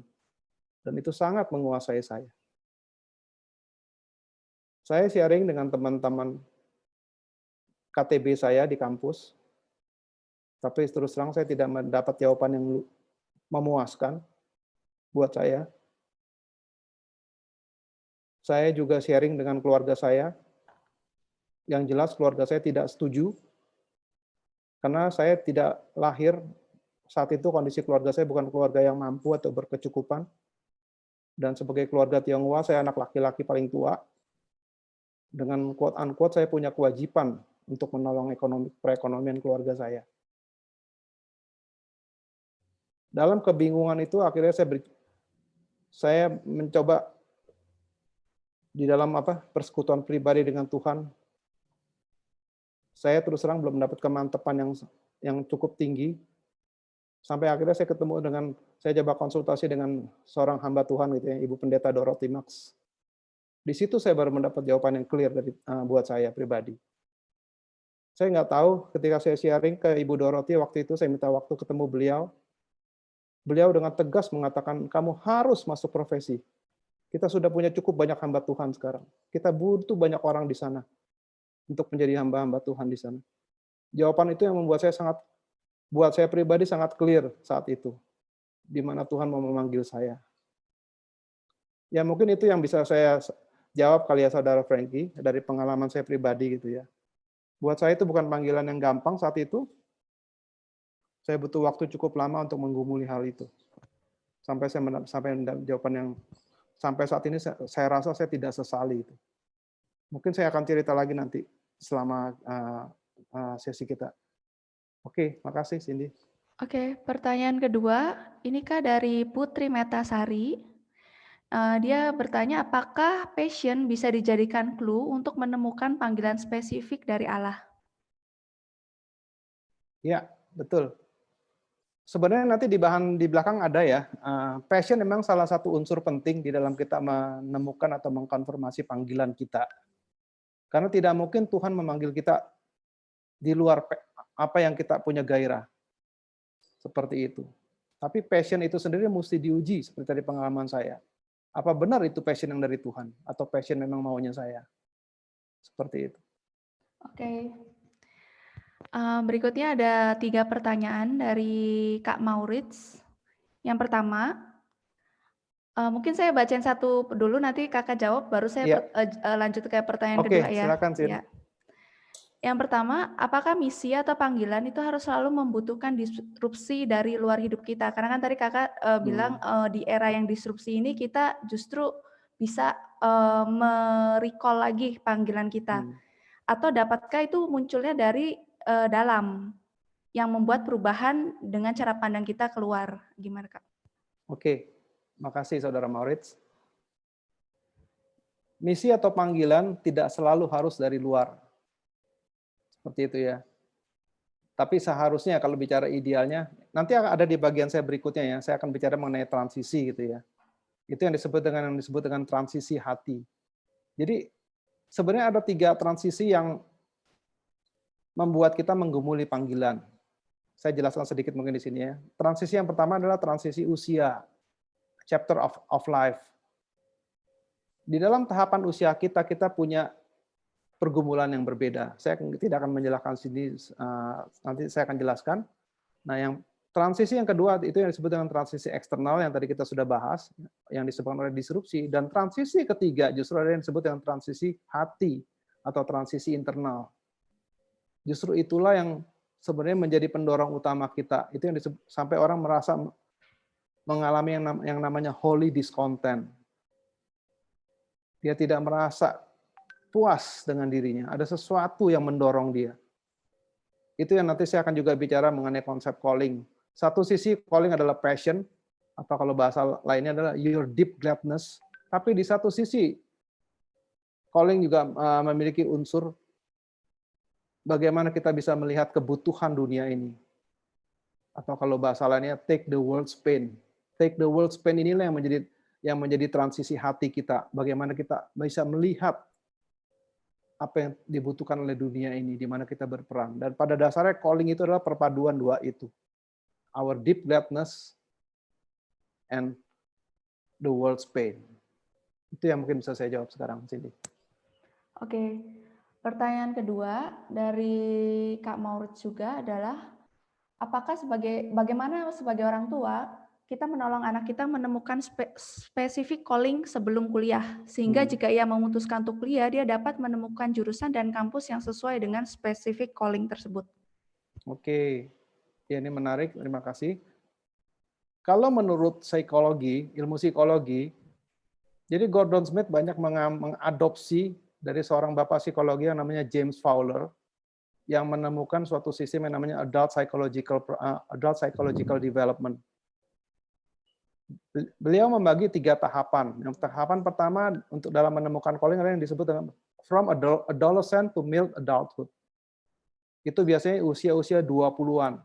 Speaker 4: Dan itu sangat menguasai saya. Saya sharing dengan teman-teman KTB saya di kampus, tapi terus terang saya tidak mendapat jawaban yang memuaskan buat saya. Saya juga sharing dengan keluarga saya. Yang jelas keluarga saya tidak setuju, karena saya tidak lahir saat itu, kondisi keluarga saya bukan keluarga yang mampu atau berkecukupan. Dan sebagai keluarga Tionghoa, saya anak laki-laki paling tua. Dengan quote-unquote saya punya kewajiban untuk menolong perekonomian keluarga saya. Dalam kebingungan itu akhirnya saya mencoba di dalam persekutuan pribadi dengan Tuhan. Saya terus terang belum mendapat kemantapan yang cukup tinggi. Sampai akhirnya saya coba konsultasi dengan seorang hamba Tuhan gitu ya, Ibu Pendeta Dorothy Max. Di situ saya baru mendapat jawaban yang clear buat saya pribadi. Saya nggak tahu ketika saya sharing ke Ibu Dorothy waktu itu, saya minta waktu ketemu beliau. Beliau dengan tegas mengatakan, kamu harus masuk profesi. Kita sudah punya cukup banyak hamba Tuhan sekarang. Kita butuh banyak orang di sana untuk menjadi hamba-hamba Tuhan di sana. Jawaban itu yang membuat buat saya pribadi sangat clear saat itu, di mana Tuhan mau memanggil saya. Ya mungkin itu yang bisa saya jawab kali ya saudara Frankie, dari pengalaman saya pribadi gitu ya. Buat saya itu bukan panggilan yang gampang saat itu. Saya butuh waktu cukup lama untuk menggumuli hal itu. Sampai mendapat jawaban yang sampai saat ini saya rasa saya tidak sesali itu. Mungkin saya akan cerita lagi nanti selama sesi kita. Oke, makasih Cindy.
Speaker 1: Oke, pertanyaan kedua, ini Kak dari Putri Metasari. Dia bertanya, apakah passion bisa dijadikan clue untuk menemukan panggilan spesifik dari Allah?
Speaker 4: Ya, betul. Sebenarnya nanti di belakang ada ya, passion memang salah satu unsur penting di dalam kita menemukan atau mengkonfirmasi panggilan kita. Karena tidak mungkin Tuhan memanggil kita di luar apa yang kita punya gairah. Seperti itu. Tapi passion itu sendiri mesti diuji, seperti tadi pengalaman saya. Apa benar itu passion yang dari Tuhan? Atau passion memang maunya saya? Seperti itu.
Speaker 1: Oke. Berikutnya ada 3 pertanyaan dari Kak Maurits. Yang pertama, mungkin saya bacain satu dulu, nanti Kakak jawab, baru saya lanjut ke pertanyaan kedua ya.
Speaker 4: Silakan, Sin.
Speaker 1: Ya. Yang pertama, apakah misi atau panggilan itu harus selalu membutuhkan disrupsi dari luar hidup kita? Karena kan tadi Kakak bilang di era yang disrupsi ini kita justru bisa me-recall lagi panggilan kita. Atau dapatkah itu munculnya dari dalam yang membuat perubahan dengan cara pandang kita keluar? Gimana Kak?
Speaker 4: Oke, makasih Saudara Maurits. Misi atau panggilan tidak selalu harus dari luar. Seperti itu ya. Tapi seharusnya kalau bicara idealnya, nanti ada di bagian saya berikutnya ya, saya akan bicara mengenai transisi gitu ya. Itu yang disebut dengan transisi hati. Jadi sebenarnya ada 3 transisi yang membuat kita menggumuli panggilan. Saya jelaskan sedikit mungkin di sini ya. Transisi yang pertama adalah transisi usia, chapter of life. Di dalam tahapan usia kita punya pergumulan yang berbeda. Saya tidak akan menjelaskan sini, nanti saya akan jelaskan. Nah, yang transisi yang kedua itu yang disebut dengan transisi eksternal yang tadi kita sudah bahas, yang disebutkan oleh disrupsi. Dan transisi ketiga justru ada yang disebut dengan transisi hati atau transisi internal. Justru itulah yang sebenarnya menjadi pendorong utama kita. Itu yang disebut, sampai orang merasa mengalami yang namanya holy discontent. Dia tidak merasa puas dengan dirinya, ada sesuatu yang mendorong dia. Itu yang nanti saya akan juga bicara mengenai konsep calling. Satu sisi calling adalah passion, atau kalau bahasa lainnya adalah your deep gladness. Tapi di satu sisi calling juga memiliki unsur bagaimana kita bisa melihat kebutuhan dunia ini. Atau kalau bahasa lainnya take the world's pain. Take the world's pain inilah yang menjadi transisi hati kita. Bagaimana kita bisa melihat apa yang dibutuhkan oleh dunia ini, di mana kita berperan. Dan pada dasarnya calling itu adalah perpaduan 2 itu. Our deep gladness and the world's pain. Itu yang mungkin bisa saya jawab sekarang, Cindy.
Speaker 1: Oke. Pertanyaan kedua dari Kak Maurits juga adalah, apakah bagaimana sebagai orang tua kita menolong anak kita menemukan spesifik calling sebelum kuliah, sehingga jika ia memutuskan untuk kuliah, dia dapat menemukan jurusan dan kampus yang sesuai dengan spesifik calling tersebut. Oke,
Speaker 4: ya ini menarik, terima kasih. Kalau menurut psikologi, ilmu psikologi, jadi Gordon Smith banyak mengadopsi dari seorang bapak psikologi yang namanya James Fowler, yang menemukan suatu sistem yang namanya adult psychological development. Beliau membagi 3 tahapan. Yang tahapan pertama untuk dalam menemukan calling adalah yang disebut dengan from adolescent to middle adulthood. Itu biasanya usia-usia 20-an.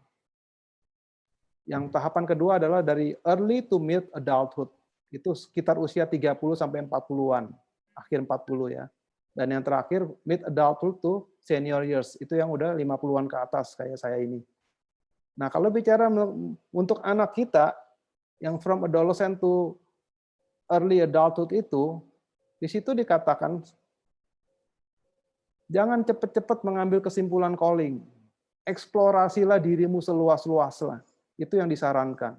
Speaker 4: Yang tahapan kedua adalah dari early to mid adulthood. Itu sekitar usia 30 sampai 40-an, akhir 40 ya. Dan yang terakhir mid adulthood to senior years, itu yang udah 50-an ke atas kayak saya ini. Nah, kalau bicara untuk anak kita yang from adolescent to early adulthood itu, di situ dikatakan jangan cepat-cepat mengambil kesimpulan calling. Eksplorasilah dirimu seluas-luasnya. Itu yang disarankan.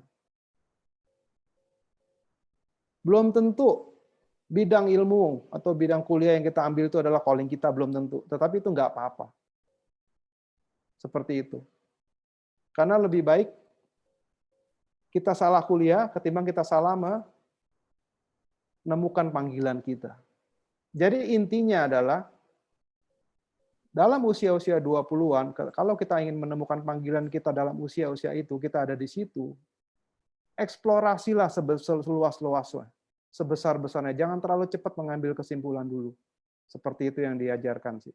Speaker 4: Belum tentu bidang ilmu atau bidang kuliah yang kita ambil itu adalah calling kita, belum tentu. Tetapi itu nggak apa-apa. Seperti itu. Karena lebih baik kita salah kuliah ketimbang kita salah menemukan panggilan kita. Jadi intinya adalah dalam usia-usia 20-an, kalau kita ingin menemukan panggilan kita dalam usia-usia itu, kita ada di situ, eksplorasilah seluas-luasnya, sebesar-besarnya. Jangan terlalu cepat mengambil kesimpulan dulu. Seperti itu yang diajarkan sih.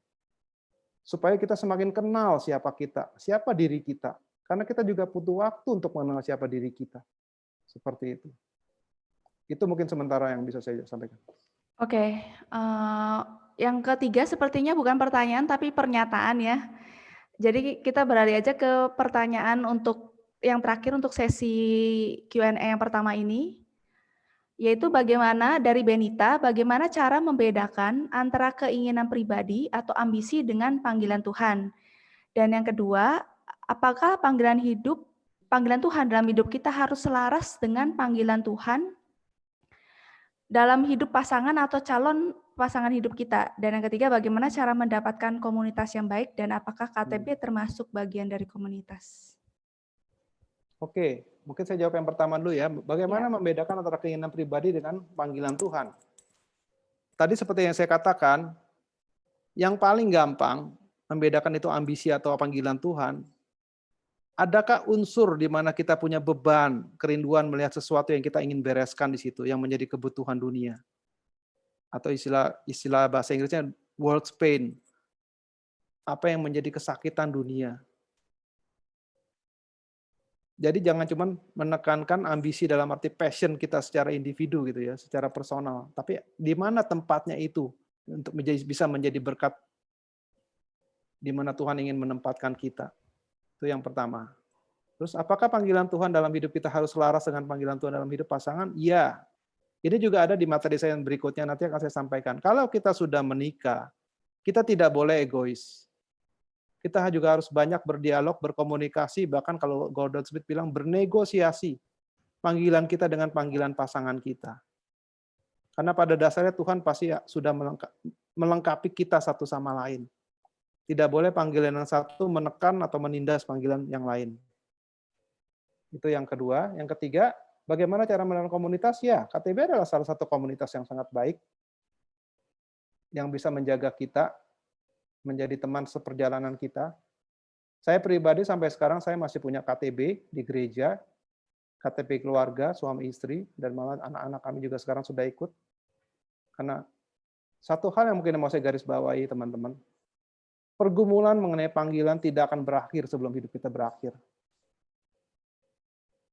Speaker 4: Supaya kita semakin kenal siapa kita, siapa diri kita. Karena kita juga butuh waktu untuk mengenal siapa diri kita. Seperti itu. Itu mungkin sementara yang bisa saya sampaikan.
Speaker 1: Oke, yang ketiga sepertinya bukan pertanyaan tapi pernyataan ya. Jadi kita beralih aja ke pertanyaan untuk yang terakhir untuk sesi Q&A yang pertama ini, yaitu bagaimana dari Benita, bagaimana cara membedakan antara keinginan pribadi atau ambisi dengan panggilan Tuhan. Dan yang kedua, apakah panggilan Tuhan dalam hidup kita harus selaras dengan panggilan Tuhan dalam hidup pasangan atau calon pasangan hidup kita. Dan yang ketiga, bagaimana cara mendapatkan komunitas yang baik dan apakah KTB termasuk bagian dari komunitas?
Speaker 4: Oke, mungkin saya jawab yang pertama dulu ya. Bagaimana membedakan antara keinginan pribadi dengan panggilan Tuhan? Tadi seperti yang saya katakan, yang paling gampang membedakan itu ambisi atau panggilan Tuhan. Adakah unsur di mana kita punya beban, kerinduan melihat sesuatu yang kita ingin bereskan di situ, yang menjadi kebutuhan dunia? Atau istilah bahasa Inggrisnya world's pain. Apa yang menjadi kesakitan dunia? Jadi jangan cuma menekankan ambisi dalam arti passion kita secara individu gitu ya, secara personal. Tapi di mana tempatnya itu untuk bisa menjadi berkat di mana Tuhan ingin menempatkan kita. Itu yang pertama. Terus apakah panggilan Tuhan dalam hidup kita harus selaras dengan panggilan Tuhan dalam hidup pasangan? Iya. Ini juga ada di materi saya yang berikutnya, nanti akan saya sampaikan. Kalau kita sudah menikah, kita tidak boleh egois. Kita juga harus banyak berdialog, berkomunikasi, bahkan kalau Gordon Smith bilang bernegosiasi panggilan kita dengan panggilan pasangan kita. Karena pada dasarnya Tuhan pasti sudah melengkapi kita satu sama lain. Tidak boleh panggilan yang satu menekan atau menindas panggilan yang lain. Itu yang kedua. Yang ketiga, bagaimana cara mendapatkan komunitas? Ya, KTB adalah salah satu komunitas yang sangat baik, yang bisa menjaga kita, menjadi teman seperjalanan kita. Saya pribadi sampai sekarang saya masih punya KTB di gereja, KTB keluarga, suami istri, dan malah anak-anak kami juga sekarang sudah ikut. Karena satu hal yang mungkin mau saya garis bawahi teman-teman, pergumulan mengenai panggilan tidak akan berakhir sebelum hidup kita berakhir.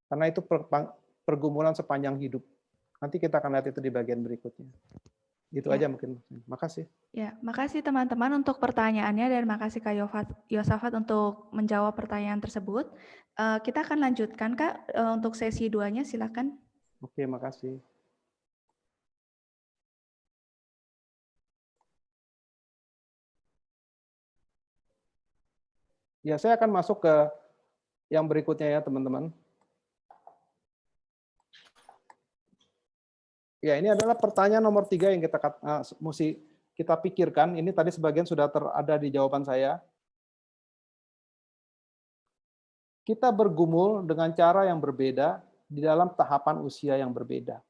Speaker 4: Karena itu pergumulan sepanjang hidup. Nanti kita akan lihat itu di bagian berikutnya. Itu aja mungkin. Makasih.
Speaker 1: Ya, makasih teman-teman untuk pertanyaannya dan makasih Kak Yosafat untuk menjawab pertanyaan tersebut. Kita akan lanjutkan Kak untuk sesi 2-nya, silakan.
Speaker 4: Oke, makasih. Ya, saya akan masuk ke yang berikutnya ya, teman-teman. Ya, ini adalah pertanyaan nomor 3 yang mesti kita pikirkan. Ini tadi sebagian sudah ada di jawaban saya. Kita bergumul dengan cara yang berbeda di dalam tahapan usia yang berbeda.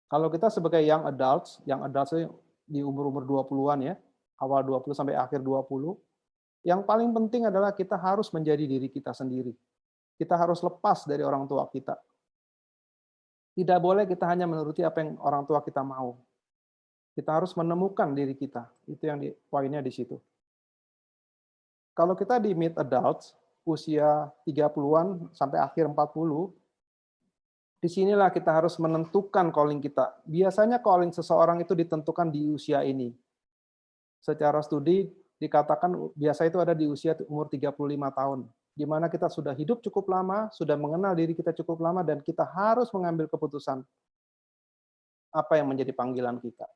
Speaker 4: Kalau kita sebagai young adults di umur-umur 20-an ya, awal 20 sampai akhir 20, yang paling penting adalah kita harus menjadi diri kita sendiri. Kita harus lepas dari orang tua kita. Tidak boleh kita hanya menuruti apa yang orang tua kita mau. Kita harus menemukan diri kita. Itu yang poinnya di situ. Kalau kita di mid adults, usia 30-an sampai akhir 40, disinilah kita harus menentukan calling kita. Biasanya calling seseorang itu ditentukan di usia ini. Secara studi dikatakan biasa itu ada di usia umur 35 tahun, di mana kita sudah hidup cukup lama, sudah mengenal diri kita cukup lama, dan kita harus mengambil keputusan apa yang menjadi panggilan kita.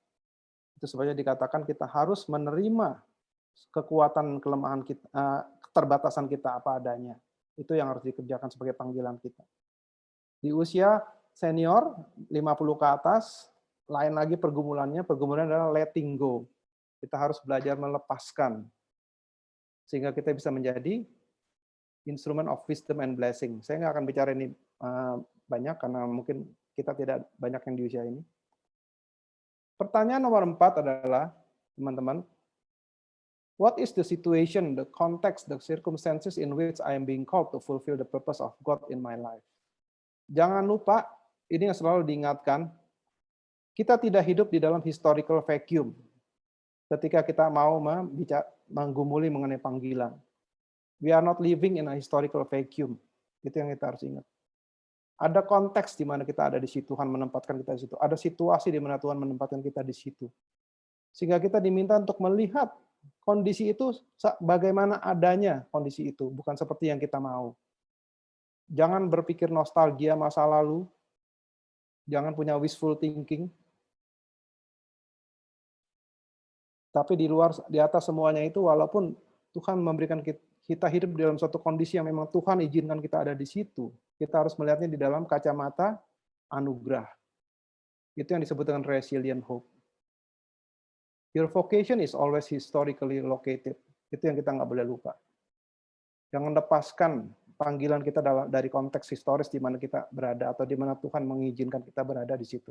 Speaker 4: Itu sebabnya dikatakan kita harus menerima kekuatan, kelemahan kita, keterbatasan kita apa adanya. Itu yang harus dikerjakan sebagai panggilan kita. Di usia senior, 50 ke atas, lain lagi pergumulannya adalah letting go. Kita harus belajar melepaskan, sehingga kita bisa menjadi instrument of wisdom and blessing. Saya nggak akan bicara ini banyak, karena mungkin kita tidak banyak yang di usia ini. Pertanyaan nomor 4 adalah, teman-teman, What is the situation, the context, the circumstances in which I am being called to fulfill the purpose of God in my life? Jangan lupa, ini yang selalu diingatkan, kita tidak hidup di dalam historical vacuum ketika kita mau menggumuli mengenai panggilan. We are not living in a historical vacuum. Itu yang kita harus ingat. Ada konteks di mana kita ada di situ, Tuhan menempatkan kita di situ. Ada situasi di mana Tuhan menempatkan kita di situ. Sehingga kita diminta untuk melihat kondisi itu bagaimana adanya kondisi itu, bukan seperti yang kita mau. Jangan berpikir nostalgia masa lalu, jangan punya wishful thinking. Tapi di atas semuanya itu, walaupun Tuhan memberikan kita hidup di dalam suatu kondisi yang memang Tuhan izinkan kita ada di situ, kita harus melihatnya di dalam kacamata anugerah. Itu yang disebut dengan resilient hope. Your vocation is always historically located. Itu yang kita nggak boleh lupa. Jangan lepaskan panggilan kita dari konteks historis di mana kita berada atau di mana Tuhan mengizinkan kita berada di situ.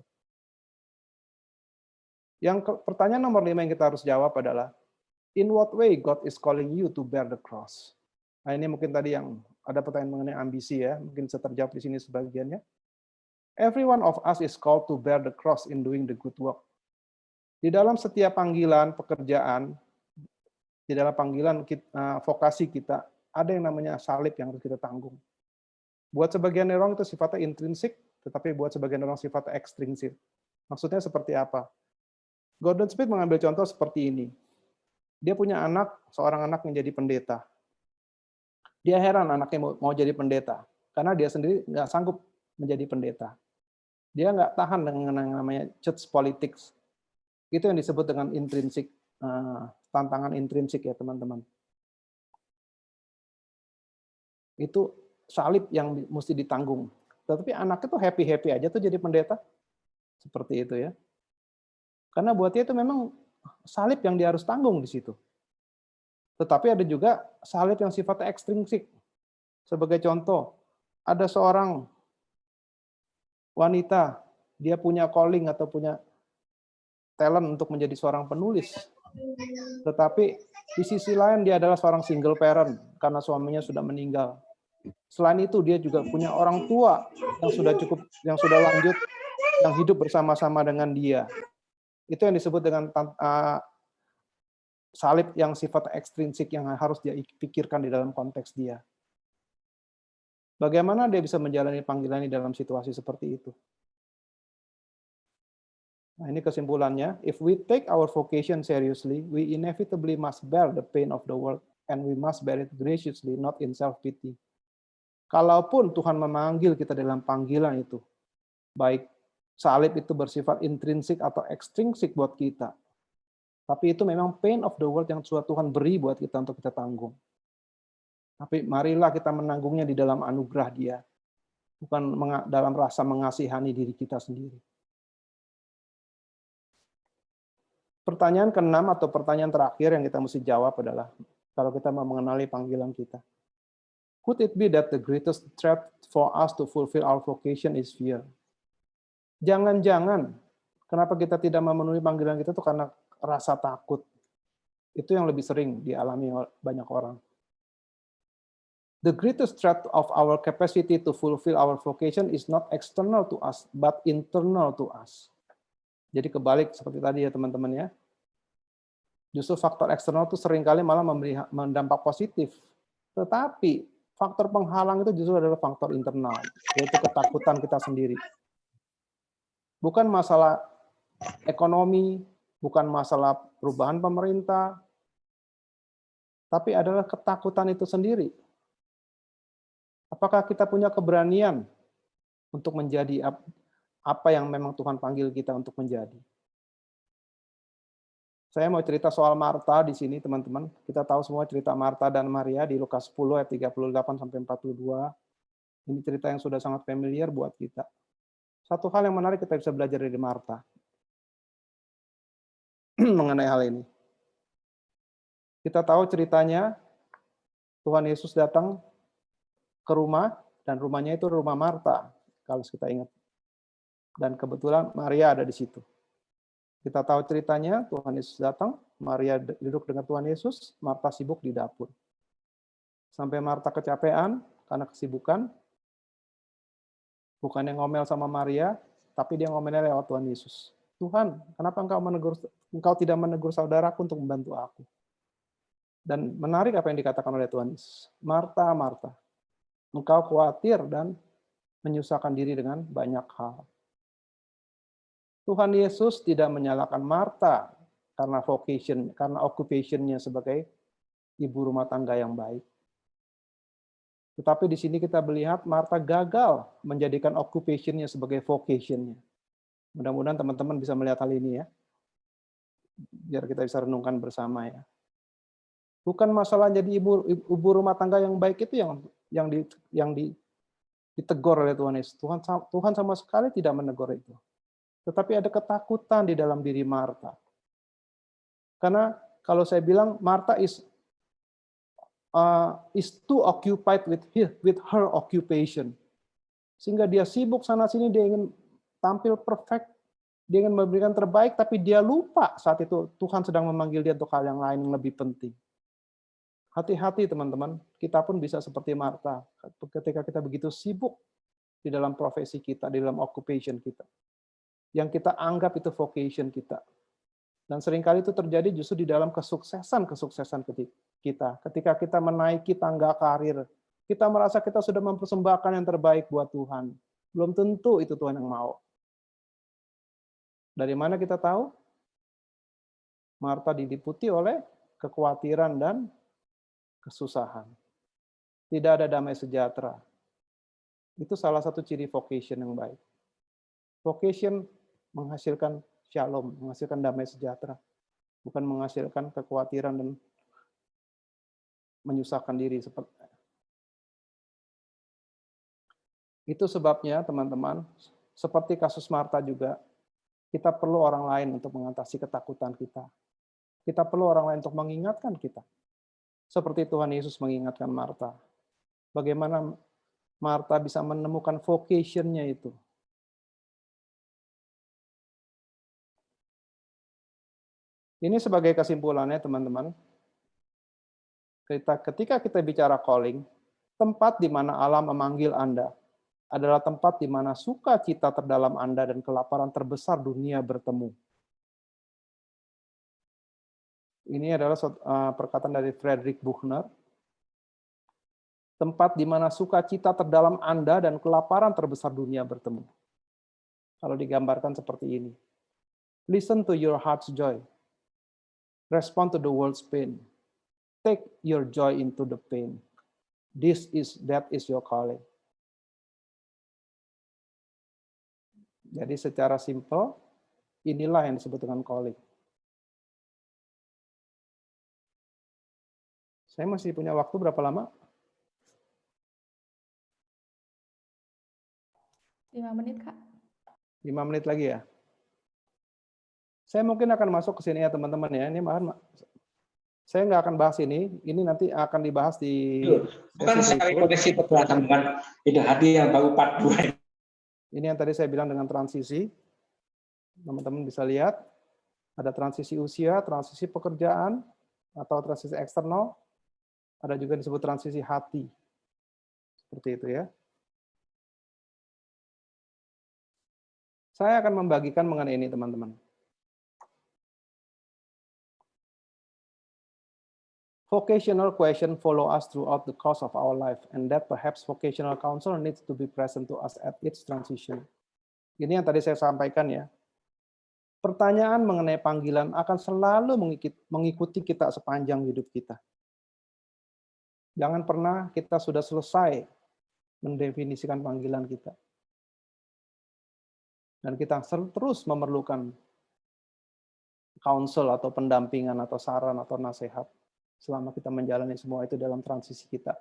Speaker 4: Pertanyaan nomor 5 yang kita harus jawab adalah, in what way God is calling you to bear the cross? Nah, ini mungkin tadi yang ada pertanyaan mengenai ambisi ya, mungkin saya terjawab di sini sebagiannya. Every one of us is called to bear the cross in doing the good work. Di dalam setiap panggilan pekerjaan, di dalam panggilan vokasi kita, ada yang namanya salib yang harus kita tanggung. Buat sebagian orang itu sifatnya intrinsik, tetapi buat sebagian orang sifatnya ekstrinsik. Maksudnya seperti apa? Gordon Smith mengambil contoh seperti ini. Dia punya seorang anak yang jadi pendeta. Dia heran anaknya mau jadi pendeta, karena dia sendiri nggak sanggup menjadi pendeta. Dia nggak tahan dengan yang namanya church politics. Itu yang disebut dengan intrinsik, tantangan intrinsik ya teman-teman. Itu salib yang mesti ditanggung. Tetapi anaknya tuh happy-happy aja tuh jadi pendeta. Seperti itu ya. Karena buat dia itu memang salib yang dia harus tanggung di situ. Tetapi ada juga salib yang sifatnya ekstrinsik. Sebagai contoh, ada seorang wanita, dia punya calling atau punya talent untuk menjadi seorang penulis. Tetapi di sisi lain dia adalah seorang single parent karena suaminya sudah meninggal. Selain itu dia juga punya orang tua yang sudah lanjut, yang hidup bersama-sama dengan dia. Itu yang disebut dengan salib yang sifat ekstrinsik yang harus dia pikirkan di dalam konteks dia. Bagaimana dia bisa menjalani panggilan ini dalam situasi seperti itu? Nah, ini kesimpulannya. If we take our vocation seriously, we inevitably must bear the pain of the world, and we must bear it graciously, not in self-pity. Kalaupun Tuhan memanggil kita dalam panggilan itu, baik salib itu bersifat intrinsik atau ekstrinsik buat kita, tapi itu memang pain of the world yang Tuhan beri buat kita untuk kita tanggung. Tapi marilah kita menanggungnya di dalam anugerah Dia, bukan dalam rasa mengasihani diri kita sendiri. Pertanyaan ke-6 atau pertanyaan terakhir yang kita mesti jawab adalah, kalau kita mau mengenali panggilan kita, could it be that the greatest threat for us to fulfill our vocation is fear? Jangan-jangan, kenapa kita tidak memenuhi panggilan kita itu karena rasa takut. Itu yang lebih sering dialami banyak orang. The greatest threat of our capacity to fulfill our vocation is not external to us, but internal to us. Jadi kebalik seperti tadi ya teman-teman ya. Justru faktor eksternal itu seringkali malah mendampak positif. Tetapi faktor penghalang itu justru adalah faktor internal, yaitu ketakutan kita sendiri. Bukan masalah ekonomi, bukan masalah perubahan pemerintah, tapi adalah ketakutan itu sendiri. Apakah kita punya keberanian untuk menjadi apa yang memang Tuhan panggil kita untuk menjadi? Saya mau cerita soal Marta di sini, teman-teman. Kita tahu semua cerita Marta dan Maria di Lukas 10 ayat 38-42. Ini cerita yang sudah sangat familiar buat kita. Satu hal yang menarik kita bisa belajar dari Marta mengenai hal ini. Kita tahu ceritanya, Tuhan Yesus datang ke rumah, dan rumahnya itu rumah Marta, kalau kita ingat. Dan kebetulan Maria ada di situ. Kita tahu ceritanya, Tuhan Yesus datang, Maria duduk dengan Tuhan Yesus, Marta sibuk di dapur. Sampai Marta kecapean karena kesibukan, bukannya ngomel sama Maria, tapi dia ngomelnya lewat Tuhan Yesus. Tuhan, kenapa engkau tidak menegur saudaraku untuk membantu aku? Dan menarik apa yang dikatakan oleh Tuhan Yesus. Marta, Marta, engkau khawatir dan menyusahkan diri dengan banyak hal. Tuhan Yesus tidak menyalahkan Marta karena occupation-nya sebagai ibu rumah tangga yang baik. Tetapi di sini kita melihat Marta gagal menjadikan occupation-nya sebagai vocation-nya. Mudah-mudahan teman-teman bisa melihat hal ini ya. Biar kita bisa renungkan bersama ya. Bukan masalah jadi ibu rumah tangga yang baik itu yang ditegur oleh Tuhan Yesus. Tuhan sama sekali tidak menegur itu. Tetapi ada ketakutan di dalam diri Marta. Karena kalau saya bilang Marta is too occupied with her occupation. Sehingga dia sibuk sana sini, dia ingin tampil perfect, dia ingin memberikan terbaik, tapi dia lupa saat itu Tuhan sedang memanggil dia untuk hal yang lain yang lebih penting. Hati-hati teman-teman, kita pun bisa seperti Marta ketika kita begitu sibuk di dalam profesi kita, di dalam occupation kita. Yang kita anggap itu vocation kita. Dan seringkali itu terjadi justru di dalam kesuksesan kita. Ketika kita menaiki tangga karir, kita merasa kita sudah mempersembahkan yang terbaik buat Tuhan. Belum tentu itu Tuhan yang mau. Dari mana kita tahu? Marta diliputi oleh kekhawatiran dan kesusahan. Tidak ada damai sejahtera. Itu salah satu ciri vocation yang baik. Vocation menghasilkan shalom, menghasilkan damai sejahtera, bukan menghasilkan kekhawatiran dan menyusahkan diri. Itu sebabnya teman-teman, seperti kasus Marta juga, kita perlu orang lain untuk mengatasi ketakutan kita. Kita perlu orang lain untuk mengingatkan kita. Seperti Tuhan Yesus mengingatkan Marta. Bagaimana Marta bisa menemukan vocation-nya itu. Ini sebagai kesimpulannya teman-teman. Ketika kita bicara calling, tempat di mana Allah memanggil Anda adalah tempat di mana sukacita terdalam Anda dan kelaparan terbesar dunia bertemu. Ini adalah perkataan dari Friedrich Buchner. Tempat di mana sukacita terdalam Anda dan kelaparan terbesar dunia bertemu. Kalau digambarkan seperti ini. Listen to your heart's joy. Respond to the world's pain. Take your joy into the pain. That is your calling. Jadi secara simpel, inilah yang disebut dengan calling. Saya masih punya waktu berapa lama?
Speaker 1: 5 menit, Kak.
Speaker 4: 5 menit lagi ya? Saya mungkin akan masuk ke sini ya teman-teman ya. Ini saya nggak akan bahas ini nanti akan dibahas di
Speaker 5: bukan sekali koneksi pergerakan dengan ide hadi yang baru part 2.
Speaker 4: Ini yang tadi saya bilang dengan transisi. Teman-teman bisa lihat ada transisi usia, transisi pekerjaan atau transisi eksternal. Ada juga disebut transisi hati. Seperti itu ya. Saya akan membagikan mengenai ini teman-teman. Vocational question follow us throughout the course of our life, and that perhaps vocational counselor needs to be present to us at its transition. Ini yang tadi saya sampaikan ya. Pertanyaan mengenai panggilan akan selalu mengikuti kita sepanjang hidup kita. Jangan pernah kita sudah selesai mendefinisikan panggilan kita. Dan kita terus memerlukan counsel atau pendampingan atau saran atau nasihat selama kita menjalani semua itu dalam transisi kita.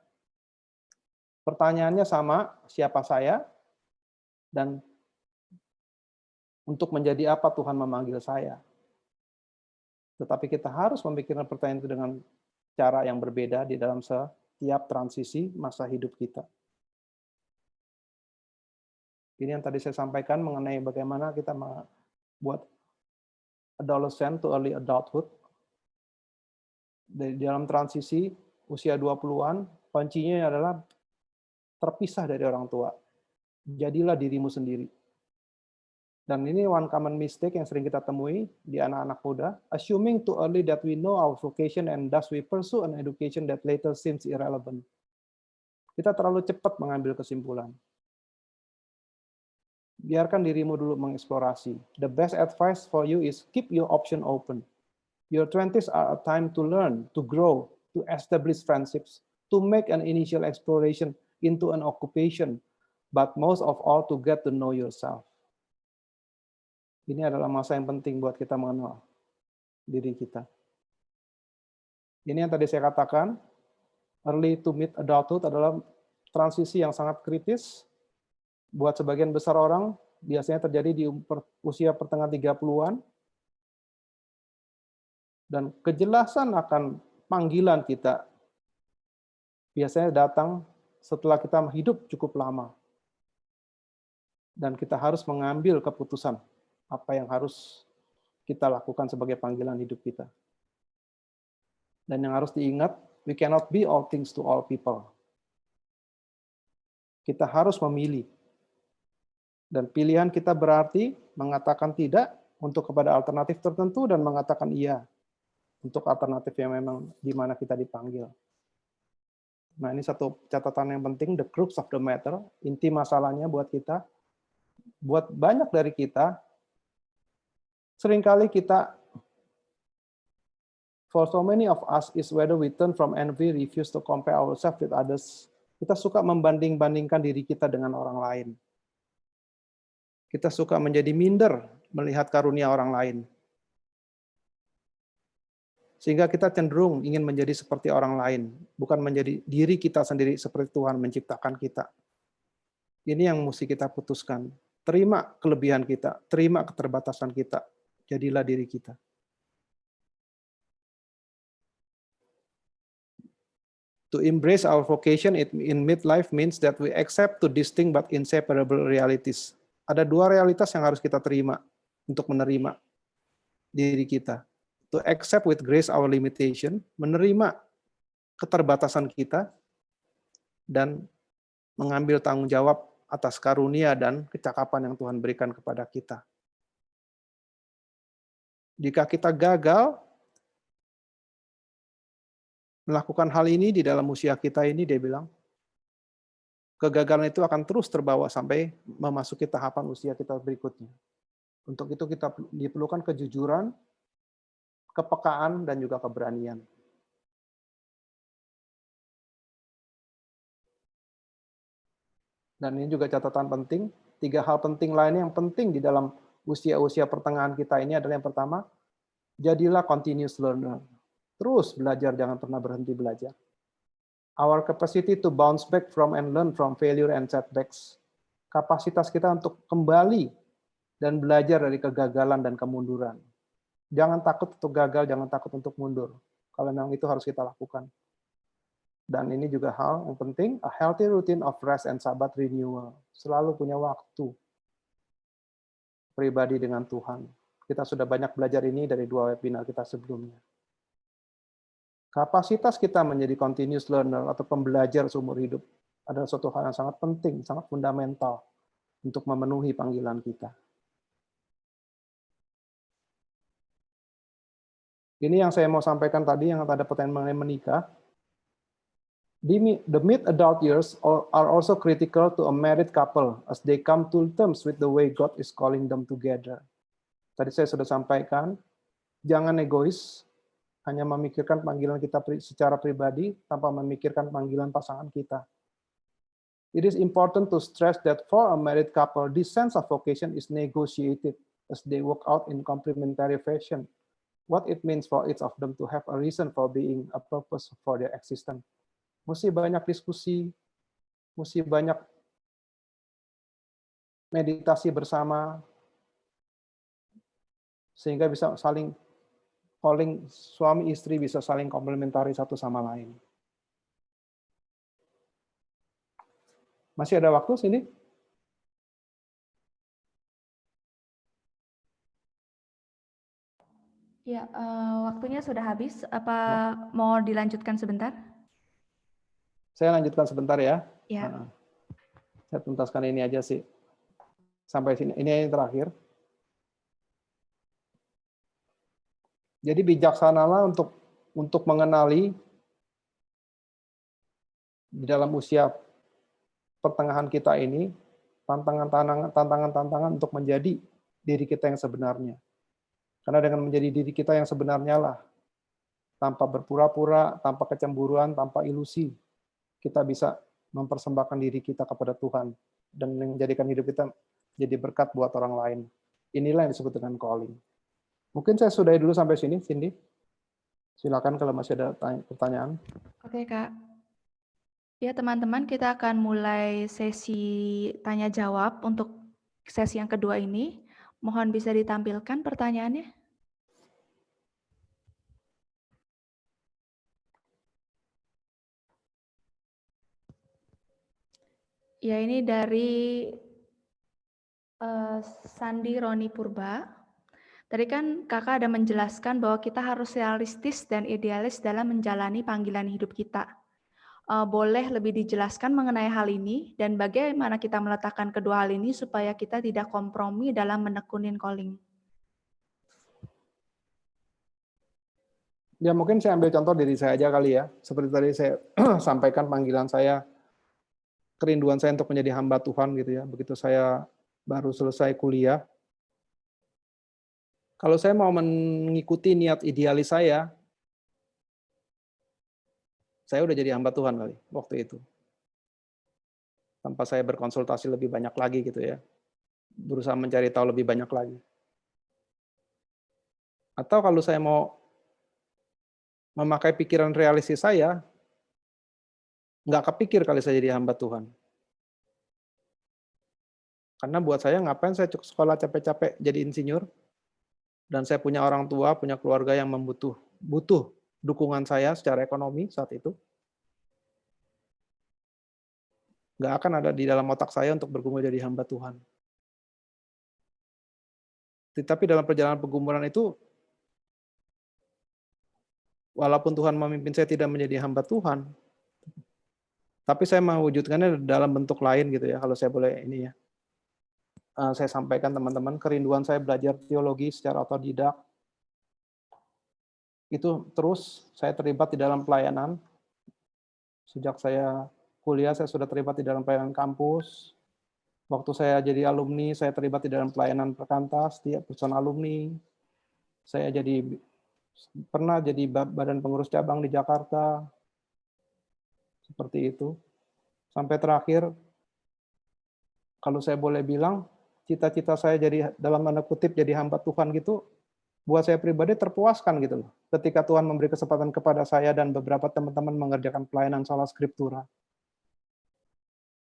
Speaker 4: Pertanyaannya sama, siapa saya? Dan untuk menjadi apa Tuhan memanggil saya? Tetapi kita harus memikirkan pertanyaan itu dengan cara yang berbeda di dalam setiap transisi masa hidup kita. Ini yang tadi saya sampaikan mengenai bagaimana kita membuat adolescent to early adulthood. Di dalam transisi usia 20-an, kuncinya adalah terpisah dari orang tua. Jadilah dirimu sendiri. Dan ini one common mistake yang sering kita temui di anak-anak muda, assuming too early that we know our vocation and thus we pursue an education that later seems irrelevant. Kita terlalu cepat mengambil kesimpulan. Biarkan dirimu dulu mengeksplorasi. The best advice for you is keep your option open. Your 20s are a time to learn, to grow, to establish friendships, to make an initial exploration into an occupation, but most of all to get to know yourself. Ini adalah masa yang penting buat kita mengenal diri kita. Ini yang tadi saya katakan, early to mid adulthood adalah transisi yang sangat kritis. Buat sebagian besar orang, biasanya terjadi di usia pertengahan 30-an. Dan kejelasan akan panggilan kita biasanya datang setelah kita hidup cukup lama. Dan kita harus mengambil keputusan apa yang harus kita lakukan sebagai panggilan hidup kita. Dan yang harus diingat, we cannot be all things to all people. Kita harus memilih. Dan pilihan kita berarti mengatakan tidak untuk kepada alternatif tertentu dan mengatakan iya untuk alternatif yang memang di mana kita dipanggil. Nah, ini satu catatan yang penting, the crux of the matter, inti masalahnya buat kita, buat banyak dari kita, seringkali kita, for so many of us, is whether we turn from envy, refuse to compare ourselves with others. Kita suka membanding-bandingkan diri kita dengan orang lain. Kita suka menjadi minder melihat karunia orang lain. Sehingga kita cenderung ingin menjadi seperti orang lain, bukan menjadi diri kita sendiri seperti Tuhan menciptakan kita. Ini yang mesti kita putuskan. Terima kelebihan kita, terima keterbatasan kita. Jadilah diri kita. To embrace our vocation in midlife means that we accept two distinct but inseparable realities. Ada dua realitas yang harus kita terima untuk menerima diri kita. To accept with grace our limitation, menerima keterbatasan kita, dan mengambil tanggung jawab atas karunia dan kecakapan yang Tuhan berikan kepada kita. Jika kita gagal melakukan hal ini di dalam usia kita ini, dia bilang, kegagalan itu akan terus terbawa sampai memasuki tahapan usia kita berikutnya. Untuk itu kita diperlukan kejujuran, kepekaan, dan juga keberanian. Dan ini juga catatan penting, 3 hal penting lainnya yang penting di dalam usia-usia pertengahan kita ini adalah yang pertama, jadilah continuous learner. Terus belajar, jangan pernah berhenti belajar. Our capacity to bounce back from and learn from failure and setbacks. Kapasitas kita untuk kembali dan belajar dari kegagalan dan kemunduran. Jangan takut untuk gagal, jangan takut untuk mundur. Kalau memang itu harus kita lakukan. Dan ini juga hal yang penting, a healthy routine of rest and Sabbath renewal. Selalu punya waktu pribadi dengan Tuhan. Kita sudah banyak belajar ini dari 2 webinar kita sebelumnya. Kapasitas kita menjadi continuous learner atau pembelajar seumur hidup adalah suatu hal yang sangat penting, sangat fundamental untuk memenuhi panggilan kita. Ini yang saya mau sampaikan tadi, yang ada pertanyaan mengenai menikah. The mid-adult years are also critical to a married couple as they come to terms with the way God is calling them together. Tadi saya sudah sampaikan, jangan egois, hanya memikirkan panggilan kita secara pribadi tanpa memikirkan panggilan pasangan kita. It is important to stress that for a married couple, this sense of vocation is negotiated as they work out in complementary fashion. What it means for each of them to have a reason for being, a purpose for their existence. Mesti banyak diskusi, mesti banyak meditasi bersama, sehingga bisa saling suami istri bisa saling komplementari satu sama lain. Masih ada waktu sini?
Speaker 1: Ya, waktunya sudah habis. Apa mau dilanjutkan sebentar?
Speaker 4: Saya lanjutkan sebentar ya.
Speaker 1: Ya.
Speaker 4: Nah, saya tuntaskan ini aja sih. Sampai sini. Ini yang terakhir. Jadi bijaksanalah untuk mengenali di dalam usia pertengahan kita ini tantangan-tantangan untuk menjadi diri kita yang sebenarnya. Karena dengan menjadi diri kita yang sebenarnya lah, tanpa berpura-pura, tanpa kecemburuan, tanpa ilusi, kita bisa mempersembahkan diri kita kepada Tuhan dan menjadikan hidup kita jadi berkat buat orang lain. Inilah yang disebut dengan calling. Mungkin saya sudahi dulu sampai sini, Cindy. Silakan kalau masih ada pertanyaan.
Speaker 1: Oke, Kak. Ya, teman-teman, kita akan mulai sesi tanya jawab untuk sesi yang kedua ini. Mohon bisa ditampilkan pertanyaannya. Ya, ini dari Sandi Roni Purba. Tadi kan Kakak ada menjelaskan bahwa kita harus realistis dan idealis dalam menjalani panggilan hidup kita. Boleh lebih dijelaskan mengenai hal ini dan bagaimana kita meletakkan kedua hal ini supaya kita tidak kompromi dalam menekunin calling?
Speaker 4: Ya mungkin saya ambil contoh diri saya aja kali ya. Seperti tadi saya sampaikan panggilan saya, kerinduan saya untuk menjadi hamba Tuhan gitu ya. Begitu saya baru selesai kuliah, kalau saya mau mengikuti niat idealis saya udah jadi hamba Tuhan kali waktu itu. Tanpa saya berkonsultasi lebih banyak lagi gitu ya. Berusaha mencari tahu lebih banyak lagi. Atau kalau saya mau memakai pikiran realistis saya, nggak kepikir kali saya jadi hamba Tuhan. Karena buat saya ngapain saya sekolah capek-capek jadi insinyur, dan saya punya orang tua, punya keluarga yang butuh dukungan saya secara ekonomi saat itu. Nggak akan ada di dalam otak saya untuk bergumul jadi hamba Tuhan. Tetapi dalam perjalanan pergumulan itu, walaupun Tuhan memimpin saya tidak menjadi hamba Tuhan, tapi saya mewujudkannya dalam bentuk lain gitu ya, kalau saya boleh ini ya. Saya sampaikan teman-teman, kerinduan saya belajar teologi secara otodidak, itu terus saya terlibat di dalam pelayanan. Sejak saya kuliah, saya sudah terlibat di dalam pelayanan kampus. Waktu saya jadi alumni, saya terlibat di dalam pelayanan perkantas, di perusahaan alumni. Saya pernah jadi badan pengurus cabang di Jakarta. Seperti itu. Sampai terakhir, kalau saya boleh bilang, cita-cita saya jadi dalam tanda kutip jadi hamba Tuhan gitu, buat saya pribadi terpuaskan gitu loh. Ketika Tuhan memberi kesempatan kepada saya dan beberapa teman-teman mengerjakan pelayanan sola scriptura.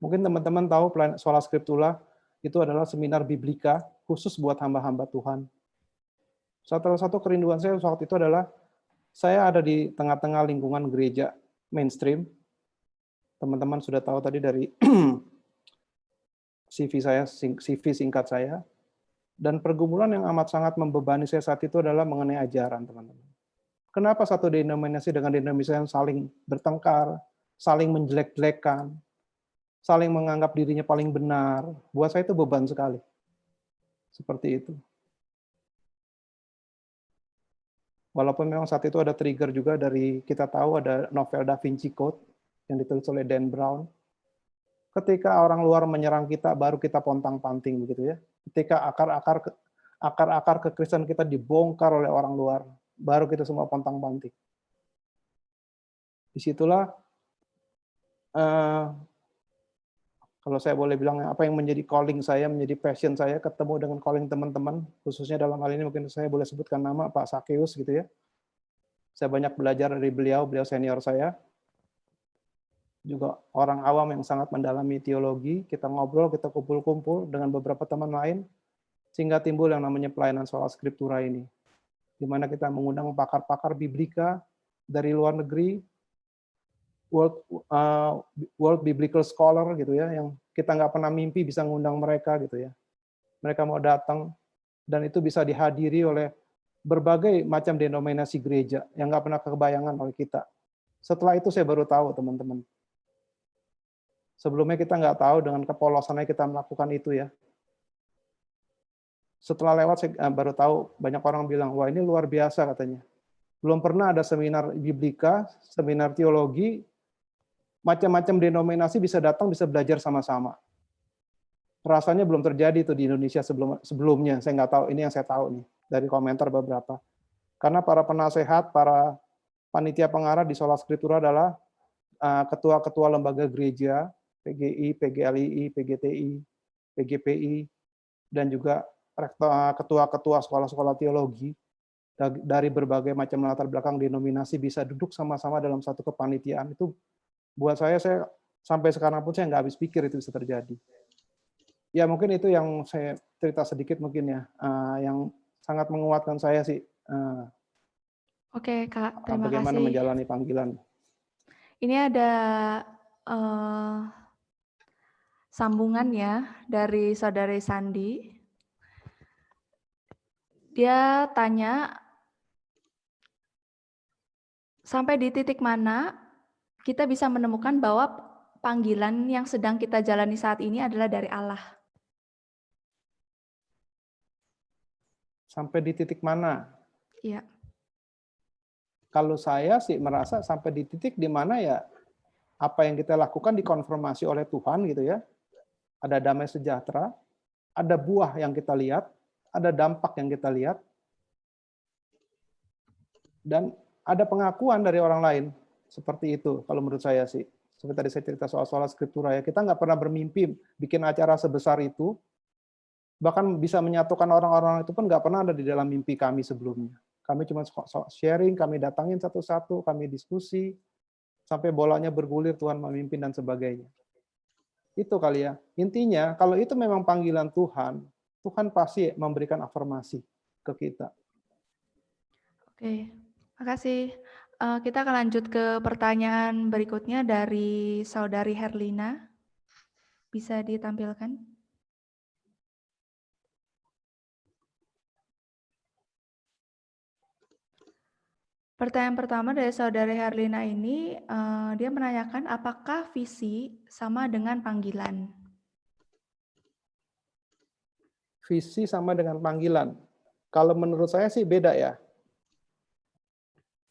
Speaker 4: Mungkin teman-teman tahu sola scriptura itu adalah seminar biblika khusus buat hamba-hamba Tuhan. Salah satu kerinduan saya saat itu adalah saya ada di tengah-tengah lingkungan gereja mainstream. Teman-teman sudah tahu tadi dari CV singkat saya. Dan pergumulan yang amat sangat membebani saya saat itu adalah mengenai ajaran, teman-teman. Kenapa satu denominasi dengan denominasi yang saling bertengkar, saling menjelek-jelekan, saling menganggap dirinya paling benar? Buat saya itu beban sekali. Seperti itu. Walaupun memang saat itu ada trigger juga dari, kita tahu ada novel Da Vinci Code yang ditulis oleh Dan Brown. Ketika orang luar menyerang kita, baru kita pontang-panting begitu ya. Ketika akar-akar kekristenan kita dibongkar oleh orang luar, baru kita semua pontang-panting. Disitulah, kalau saya boleh bilang, apa yang menjadi calling saya, menjadi passion saya, ketemu dengan calling teman-teman, khususnya dalam hal ini mungkin saya boleh sebutkan nama Pak Sakeus gitu ya. Saya banyak belajar dari beliau senior saya. Juga orang awam yang sangat mendalami teologi, kita ngobrol, kita kumpul-kumpul dengan beberapa teman lain, sehingga timbul yang namanya pelayanan sola scriptura ini, di mana kita mengundang pakar-pakar biblika dari luar negeri, world biblical scholar gitu ya, yang kita nggak pernah mimpi bisa ngundang mereka gitu ya. Mereka mau datang, dan itu bisa dihadiri oleh berbagai macam denominasi gereja yang nggak pernah kebayangan oleh kita. Setelah itu saya baru tahu, teman-teman. Sebelumnya kita nggak tahu, dengan kepolosannya kita melakukan itu ya. Setelah lewat saya baru tahu, banyak orang bilang, wah ini luar biasa katanya. Belum pernah ada seminar biblika, seminar teologi, macam-macam denominasi bisa datang, bisa belajar sama-sama. Rasanya belum terjadi itu di Indonesia sebelumnya. Saya nggak tahu, ini yang saya tahu nih dari komentar beberapa. Karena para penasehat, para panitia pengarah di Sola Scriptura adalah ketua-ketua lembaga gereja, PGI, PGLII, PGTI, PGPI, dan juga ketua-ketua sekolah-sekolah teologi dari berbagai macam latar belakang denominasi bisa duduk sama-sama dalam satu kepanitiaan. Itu buat saya sampai sekarang pun saya nggak habis pikir itu bisa terjadi. Ya mungkin itu yang saya cerita sedikit mungkin ya, yang sangat menguatkan saya sih.
Speaker 1: Oke, Kak, terima
Speaker 4: Bagaimana
Speaker 1: kasih.
Speaker 4: menjalani panggilan.
Speaker 1: Ini ada sambungan ya dari Saudari Sandi. Dia tanya, sampai di titik mana kita bisa menemukan bahwa panggilan yang sedang kita jalani saat ini adalah dari Allah?
Speaker 4: Sampai di titik mana?
Speaker 1: Iya.
Speaker 4: Kalau saya sih merasa sampai di titik di mana ya apa yang kita lakukan dikonfirmasi oleh Tuhan gitu ya. Ada damai sejahtera, ada buah yang kita lihat, ada dampak yang kita lihat, dan ada pengakuan dari orang lain. Seperti itu kalau menurut saya sih. Seperti tadi saya cerita soal Sola Scriptura ya, kita nggak pernah bermimpi bikin acara sebesar itu, bahkan bisa menyatukan orang-orang itu pun nggak pernah ada di dalam mimpi kami sebelumnya. Kami cuma sharing, kami datangin satu-satu, kami diskusi, sampai bolanya bergulir, Tuhan memimpin dan sebagainya. Itu kali ya. Intinya, kalau itu memang panggilan Tuhan, Tuhan pasti memberikan afirmasi ke kita.
Speaker 1: Oke, makasih. Kita akan lanjut ke pertanyaan berikutnya dari Saudari Herlina. Bisa ditampilkan? Pertanyaan pertama dari Saudari Herlina ini, dia menanyakan apakah visi sama dengan panggilan?
Speaker 4: Visi sama dengan panggilan. Kalau menurut saya sih beda ya.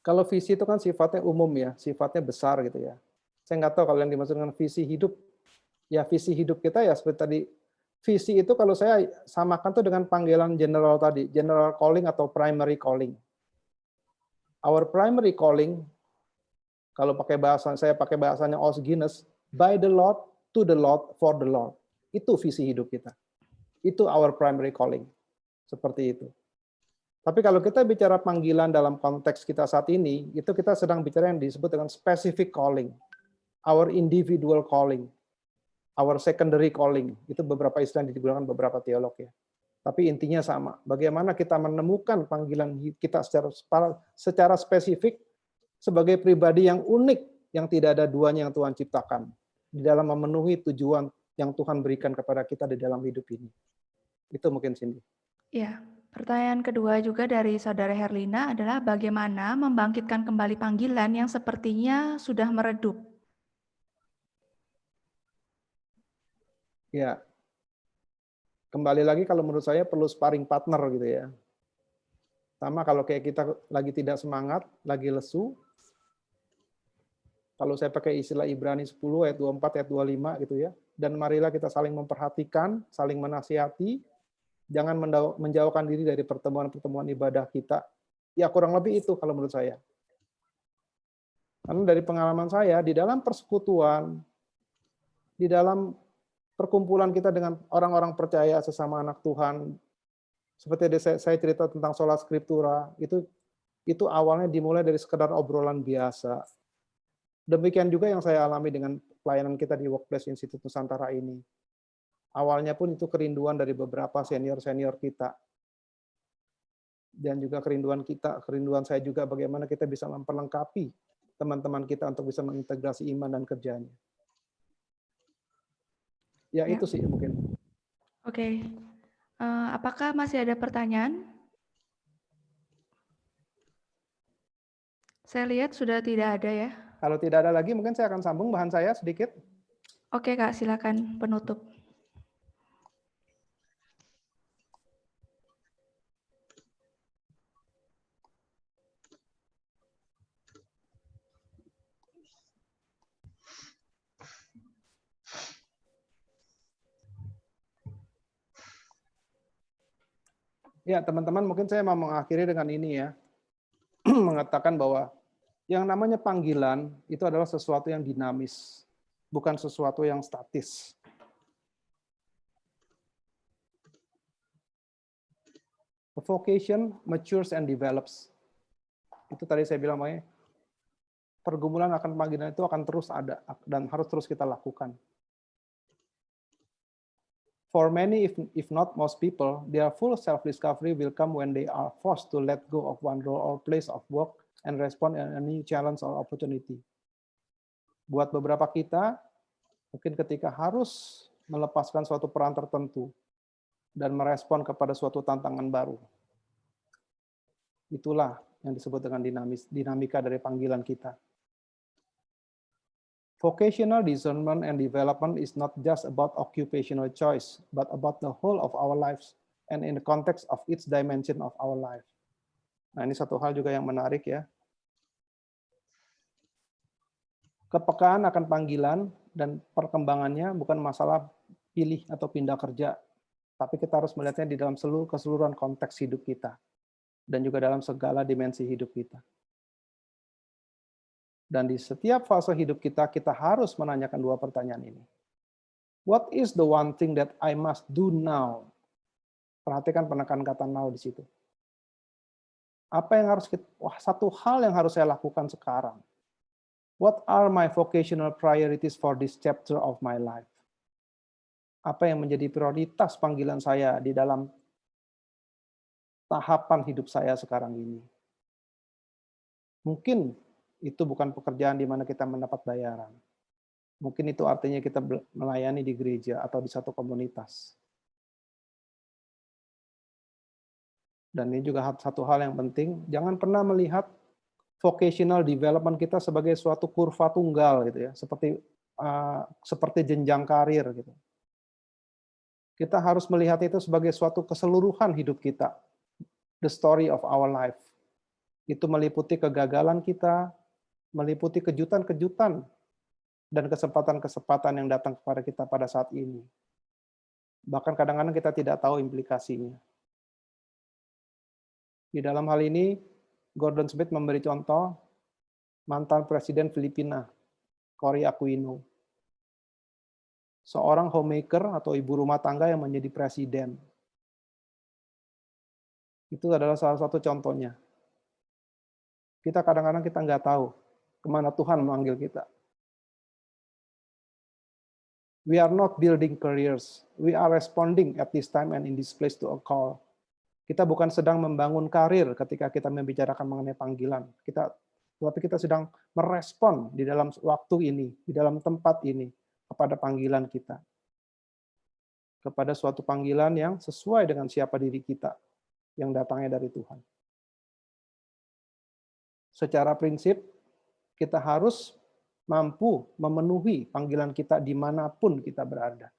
Speaker 4: Kalau visi itu kan sifatnya umum ya, sifatnya besar gitu ya. Saya nggak tahu kalau yang dimaksud dengan visi hidup, ya visi hidup kita ya seperti tadi. Visi itu kalau saya samakan tuh dengan panggilan general tadi, general calling atau primary calling. Our primary calling, kalau saya pakai bahasanya Os Guinness, by the Lord, to the Lord, for the Lord. Itu visi hidup kita. Itu our primary calling. Seperti itu. Tapi kalau kita bicara panggilan dalam konteks kita saat ini, itu kita sedang bicara yang disebut dengan specific calling. Our individual calling. Our secondary calling. Itu beberapa istilah yang digunakan beberapa teolog ya. Tapi intinya sama. Bagaimana kita menemukan panggilan kita secara spesifik sebagai pribadi yang unik, yang tidak ada duanya yang Tuhan ciptakan. Di dalam memenuhi tujuan yang Tuhan berikan kepada kita di dalam hidup ini. Itu mungkin Cindy.
Speaker 1: Ya, pertanyaan kedua juga dari Saudara Herlina adalah bagaimana membangkitkan kembali panggilan yang sepertinya sudah meredup?
Speaker 4: Ya, kembali lagi kalau menurut saya perlu sparring partner gitu ya. Sama kalau kayak kita lagi tidak semangat, lagi lesu, kalau saya pakai istilah Ibrani 10 ayat 24 ayat 25 gitu ya. Dan marilah kita saling memperhatikan, saling menasihati, jangan menjauhkan diri dari pertemuan-pertemuan ibadah kita. Ya kurang lebih itu kalau menurut saya. Karena dari pengalaman saya, di dalam persekutuan, di dalam perkumpulan kita dengan orang-orang percaya sesama anak Tuhan, seperti saya cerita tentang Sola Scriptura, itu awalnya dimulai dari sekedar obrolan biasa. Demikian juga yang saya alami dengan pelayanan kita di Workplace Institute Nusantara ini. Awalnya pun itu kerinduan dari beberapa senior-senior kita. Dan juga kerinduan saya juga bagaimana kita bisa memperlengkapi teman-teman kita untuk bisa mengintegrasi iman dan kerjanya. Ya, itu sih mungkin.
Speaker 1: Oke. Apakah masih ada pertanyaan? Saya lihat sudah tidak ada ya.
Speaker 4: Kalau tidak ada lagi, mungkin saya akan sambung bahan saya sedikit.
Speaker 1: Oke Kak, silakan penutup.
Speaker 4: Ya, teman-teman, mungkin saya mau mengakhiri dengan ini ya. Mengatakan bahwa yang namanya panggilan itu adalah sesuatu yang dinamis, bukan sesuatu yang statis. A vocation matures and develops. Itu tadi saya bilang, makanya pergumulan akan panggilan itu akan terus ada dan harus terus kita lakukan. For many, if not most people, their full self-discovery will come when they are forced to let go of one role or place of work and respond to any challenge or opportunity. Buat beberapa kita, mungkin ketika harus melepaskan suatu peran tertentu dan merespon kepada suatu tantangan baru. Itulah yang disebut dengan dinamika dari panggilan kita. Vocational discernment and development is not just about occupational choice, but about the whole of our lives and in the context of each dimension of our life. Nah, ini satu hal juga yang menarik ya. Kepekaan akan panggilan dan perkembangannya bukan masalah pilih atau pindah kerja, tapi kita harus melihatnya di dalam keseluruhan konteks hidup kita dan juga dalam segala dimensi hidup kita. Dan di setiap fase hidup kita, kita harus menanyakan dua pertanyaan ini. What is the one thing that I must do now? Perhatikan penekanan kata now di situ. Apa yang harus satu hal yang harus saya lakukan sekarang? What are my vocational priorities for this chapter of my life? Apa yang menjadi prioritas panggilan saya di dalam tahapan hidup saya sekarang ini? Mungkin itu bukan pekerjaan di mana kita mendapat bayaran. Mungkin itu artinya kita melayani di gereja atau di satu komunitas. Dan ini juga satu hal yang penting, jangan pernah melihat vocational development kita sebagai suatu kurva tunggal gitu ya, seperti jenjang karir gitu. Kita harus melihat itu sebagai suatu keseluruhan hidup kita, the story of our life. Itu meliputi kegagalan kita, meliputi kejutan-kejutan dan kesempatan-kesempatan yang datang kepada kita pada saat ini. Bahkan kadang-kadang kita tidak tahu implikasinya. Di dalam hal ini, Gordon Smith memberi contoh mantan Presiden Filipina, Cory Aquino. Seorang homemaker atau ibu rumah tangga yang menjadi presiden. Itu adalah salah satu contohnya. Kita kadang-kadang kita nggak tahu kemana Tuhan memanggil kita. We are not building careers. We are responding at this time and in this place to a call. Kita bukan sedang membangun karir ketika kita membicarakan mengenai panggilan. Tapi kita sedang merespon di dalam waktu ini, di dalam tempat ini, kepada panggilan kita. Kepada suatu panggilan yang sesuai dengan siapa diri kita, yang datangnya dari Tuhan. Secara prinsip, kita harus mampu memenuhi panggilan kita dimanapun kita berada.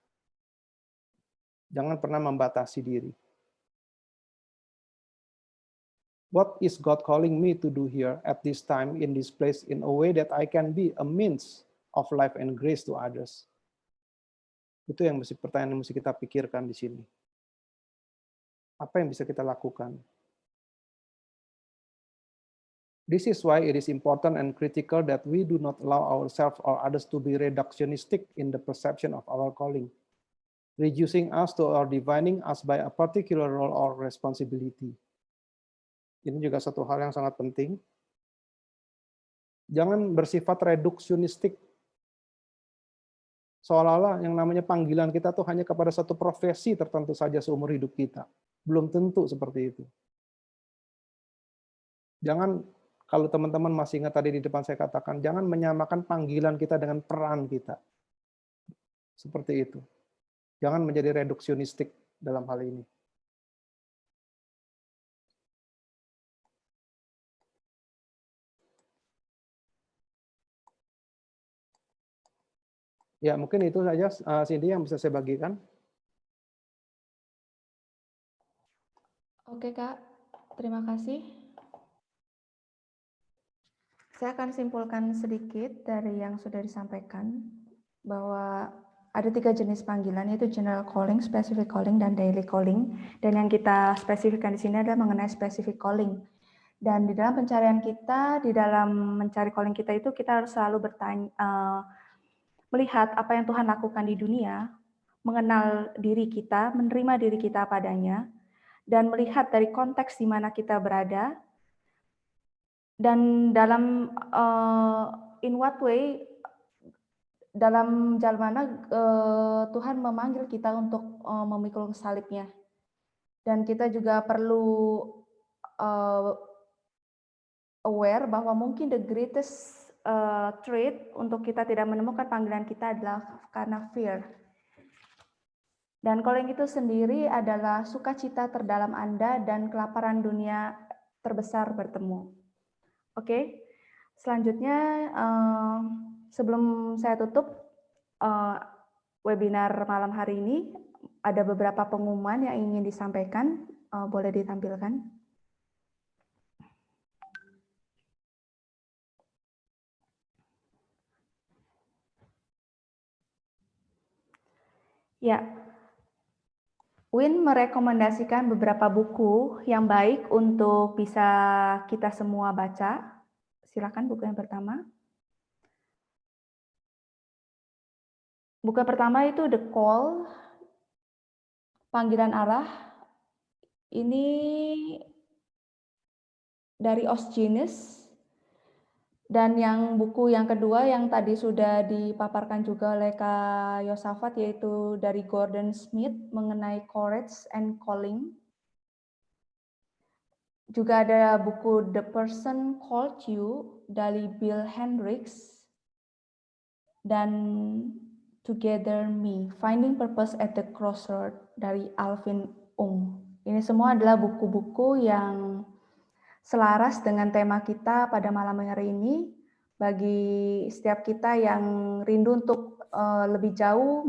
Speaker 4: Jangan pernah membatasi diri. What is God calling me to do here at this time, in this place, in a way that I can be a means of life and grace to others? Itu yang pertanyaan yang mesti kita pikirkan di sini. Apa yang bisa kita lakukan? This is why it is important and critical that we do not allow ourselves or others to be reductionistic in the perception of our calling, reducing us to or defining us by a particular role or responsibility. Ini juga satu hal yang sangat penting. Jangan bersifat reduksionistik. Seolah-olah yang namanya panggilan kita tuh hanya kepada satu profesi tertentu saja seumur hidup kita. Belum tentu seperti itu. Jangan, kalau teman-teman masih ingat tadi di depan saya katakan, jangan menyamakan panggilan kita dengan peran kita. Seperti itu. Jangan menjadi reduksionistik dalam hal ini. Ya, mungkin itu saja Cindy yang bisa saya bagikan.
Speaker 1: Oke Kak, terima kasih. Saya akan simpulkan sedikit dari yang sudah disampaikan, bahwa ada 3 jenis panggilan, yaitu general calling, specific calling, dan daily calling. Dan yang kita spesifikkan di sini adalah mengenai specific calling. Dan di dalam pencarian kita, di dalam mencari calling kita itu, kita harus selalu melihat apa yang Tuhan lakukan di dunia, mengenal diri kita, menerima diri kita padanya, dan melihat dari konteks di mana kita berada, dan dalam in what way, dalam jalan mana Tuhan memanggil kita untuk memikul salibnya. Dan kita juga perlu aware bahwa mungkin the greatest trait untuk kita tidak menemukan panggilan kita adalah karena fear. Dan calling itu sendiri adalah sukacita terdalam Anda dan kelaparan dunia terbesar bertemu. Oke, selanjutnya sebelum saya tutup webinar malam hari ini, ada beberapa pengumuman yang ingin disampaikan, boleh ditampilkan. Ya, Win merekomendasikan beberapa buku yang baik untuk bisa kita semua baca. Silakan buku yang pertama. Buku yang pertama itu The Call, Panggilan Allah. Ini dari Os Guinness. Dan yang buku yang kedua yang tadi sudah dipaparkan juga oleh Kak Yosafat, yaitu dari Gordon Smith mengenai Courage and Calling. Juga ada buku The Person Called You dari Bill Hendricks, dan Together Me, Finding Purpose at the Crossroad dari Alvin Ung. Ini semua adalah buku-buku yang selaras dengan tema kita pada malam hari ini, bagi setiap kita yang rindu untuk lebih jauh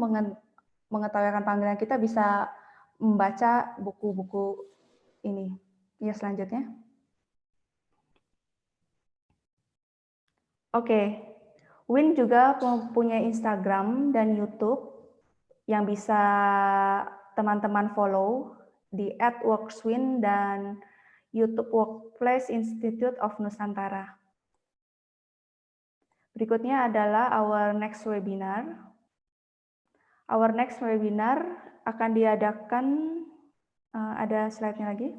Speaker 1: mengetahui akan panggilan kita, bisa membaca buku-buku ini. Ya, selanjutnya. Oke, Win juga mempunyai Instagram dan YouTube yang bisa teman-teman follow di @workswin dan YouTube Workplace Institute of Nusantara. Berikutnya adalah our next webinar. Our next webinar akan diadakan, ada slide-nya lagi.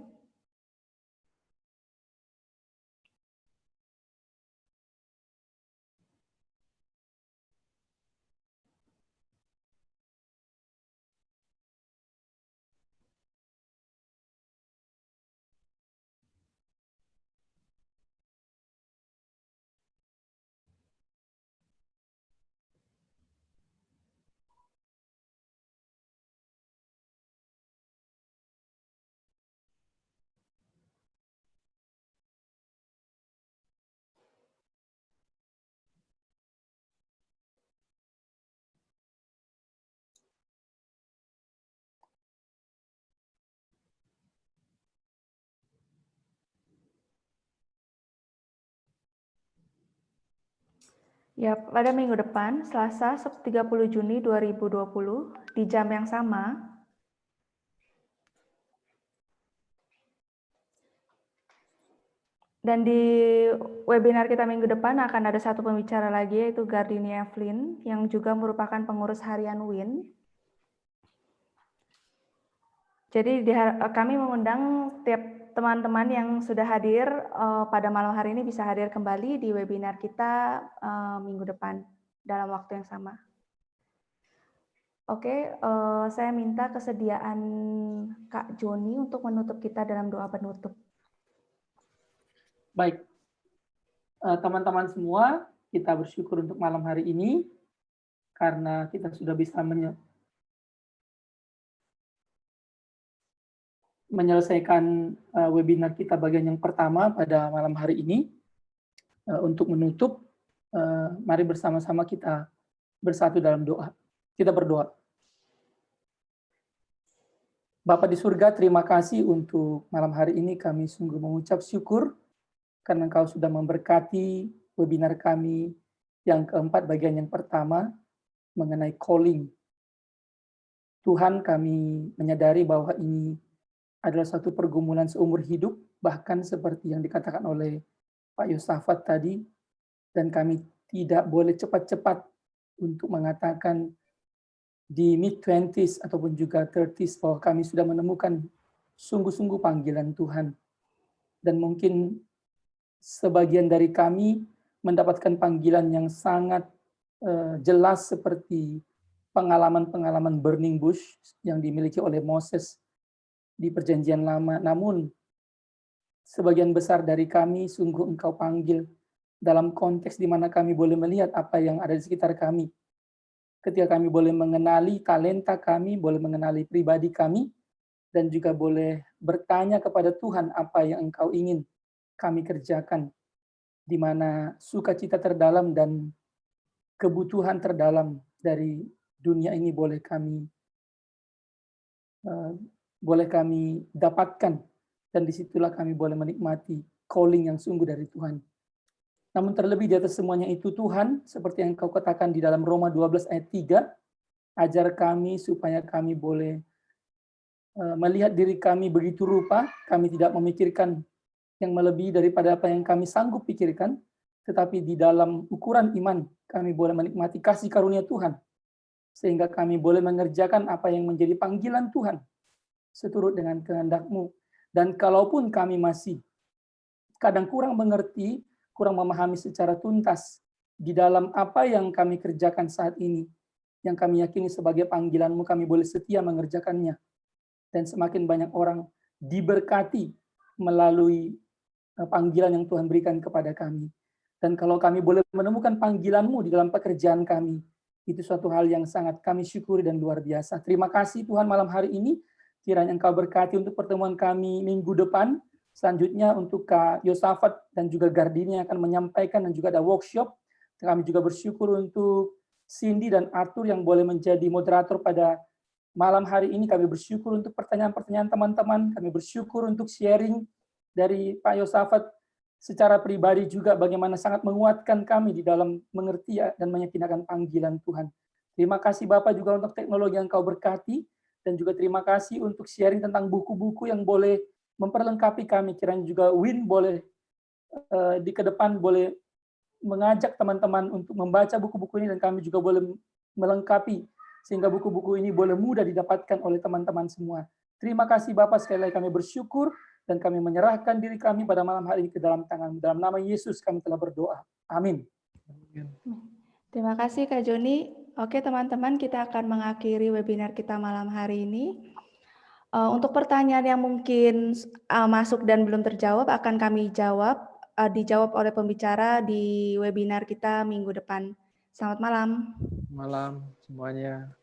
Speaker 1: Ya, pada minggu depan, Selasa 30 Juni 2020, di jam yang sama, dan di webinar kita minggu depan akan ada satu pembicara lagi, yaitu Gardinia Flynn, yang juga merupakan pengurus harian WIN. Jadi kami mengundang tiap teman-teman yang sudah hadir pada malam hari ini bisa hadir kembali di webinar kita minggu depan dalam waktu yang sama. Oke, saya minta kesediaan Kak Joni untuk menutup kita dalam doa penutup.
Speaker 6: Baik, teman-teman semua, kita bersyukur untuk malam hari ini karena kita sudah bisa menyelesaikan webinar kita bagian yang pertama pada malam hari ini. Untuk menutup, mari bersama-sama kita bersatu dalam doa. Kita berdoa. Bapa di surga, terima kasih untuk malam hari ini kami sungguh mengucap syukur karena Engkau sudah memberkati webinar kami yang keempat, bagian yang pertama mengenai calling. Tuhan, kami menyadari bahwa ini adalah satu pergumulan seumur hidup, bahkan seperti yang dikatakan oleh Pak Yosafat tadi, dan kami tidak boleh cepat-cepat untuk mengatakan di mid-20s ataupun juga 30s bahwa kami sudah menemukan sungguh-sungguh panggilan Tuhan. Dan mungkin sebagian dari kami mendapatkan panggilan yang sangat jelas seperti pengalaman-pengalaman burning bush yang dimiliki oleh Moses di Perjanjian Lama. Namun sebagian besar dari kami sungguh Engkau panggil dalam konteks di mana kami boleh melihat apa yang ada di sekitar kami. Ketika kami boleh mengenali talenta kami, boleh mengenali pribadi kami, dan juga boleh bertanya kepada Tuhan apa yang Engkau ingin kami kerjakan, di mana sukacita terdalam dan kebutuhan terdalam dari dunia ini boleh kami dapatkan, dan disitulah kami boleh menikmati calling yang sungguh dari Tuhan. Namun terlebih di atas semuanya itu Tuhan, seperti yang Kau katakan di dalam Roma 12 ayat 3, ajar kami supaya kami boleh melihat diri kami begitu rupa, kami tidak memikirkan yang melebihi daripada apa yang kami sanggup pikirkan, tetapi di dalam ukuran iman kami boleh menikmati kasih karunia Tuhan, sehingga kami boleh mengerjakan apa yang menjadi panggilan Tuhan, seturut dengan kehendak-Mu. Dan kalaupun kami masih kadang kurang mengerti, kurang memahami secara tuntas di dalam apa yang kami kerjakan saat ini, yang kami yakini sebagai panggilan-Mu, kami boleh setia mengerjakannya. Dan semakin banyak orang diberkati melalui panggilan yang Tuhan berikan kepada kami. Dan kalau kami boleh menemukan panggilan-Mu di dalam pekerjaan kami, itu suatu hal yang sangat kami syukuri dan luar biasa. Terima kasih Tuhan malam hari ini, kiranya Engkau berkati untuk pertemuan kami minggu depan. Selanjutnya untuk Kak Yosafat dan juga Gardini yang akan menyampaikan, dan juga ada workshop. Kami juga bersyukur untuk Cindy dan Arthur yang boleh menjadi moderator pada malam hari ini. Kami bersyukur untuk pertanyaan-pertanyaan teman-teman. Kami bersyukur untuk sharing dari Pak Yosafat secara pribadi juga bagaimana sangat menguatkan kami di dalam mengerti dan meyakinkan panggilan Tuhan. Terima kasih Bapak juga untuk teknologi yang Kau berkati, dan juga terima kasih untuk sharing tentang buku-buku yang boleh memperlengkapi kami. Kiranya juga Win boleh di ke depan boleh mengajak teman-teman untuk membaca buku-buku ini, dan kami juga boleh melengkapi sehingga buku-buku ini boleh mudah didapatkan oleh teman-teman semua. Terima kasih Bapak, sekali lagi kami bersyukur dan kami menyerahkan diri kami pada malam hari ini ke dalam tangan. Dalam nama Yesus kami telah berdoa. Amin.
Speaker 1: Terima kasih Kak Joni. Oke teman-teman, kita akan mengakhiri webinar kita malam hari ini. Untuk pertanyaan yang mungkin masuk dan belum terjawab akan kami dijawab oleh pembicara di webinar kita minggu depan. Selamat malam.
Speaker 4: Malam semuanya.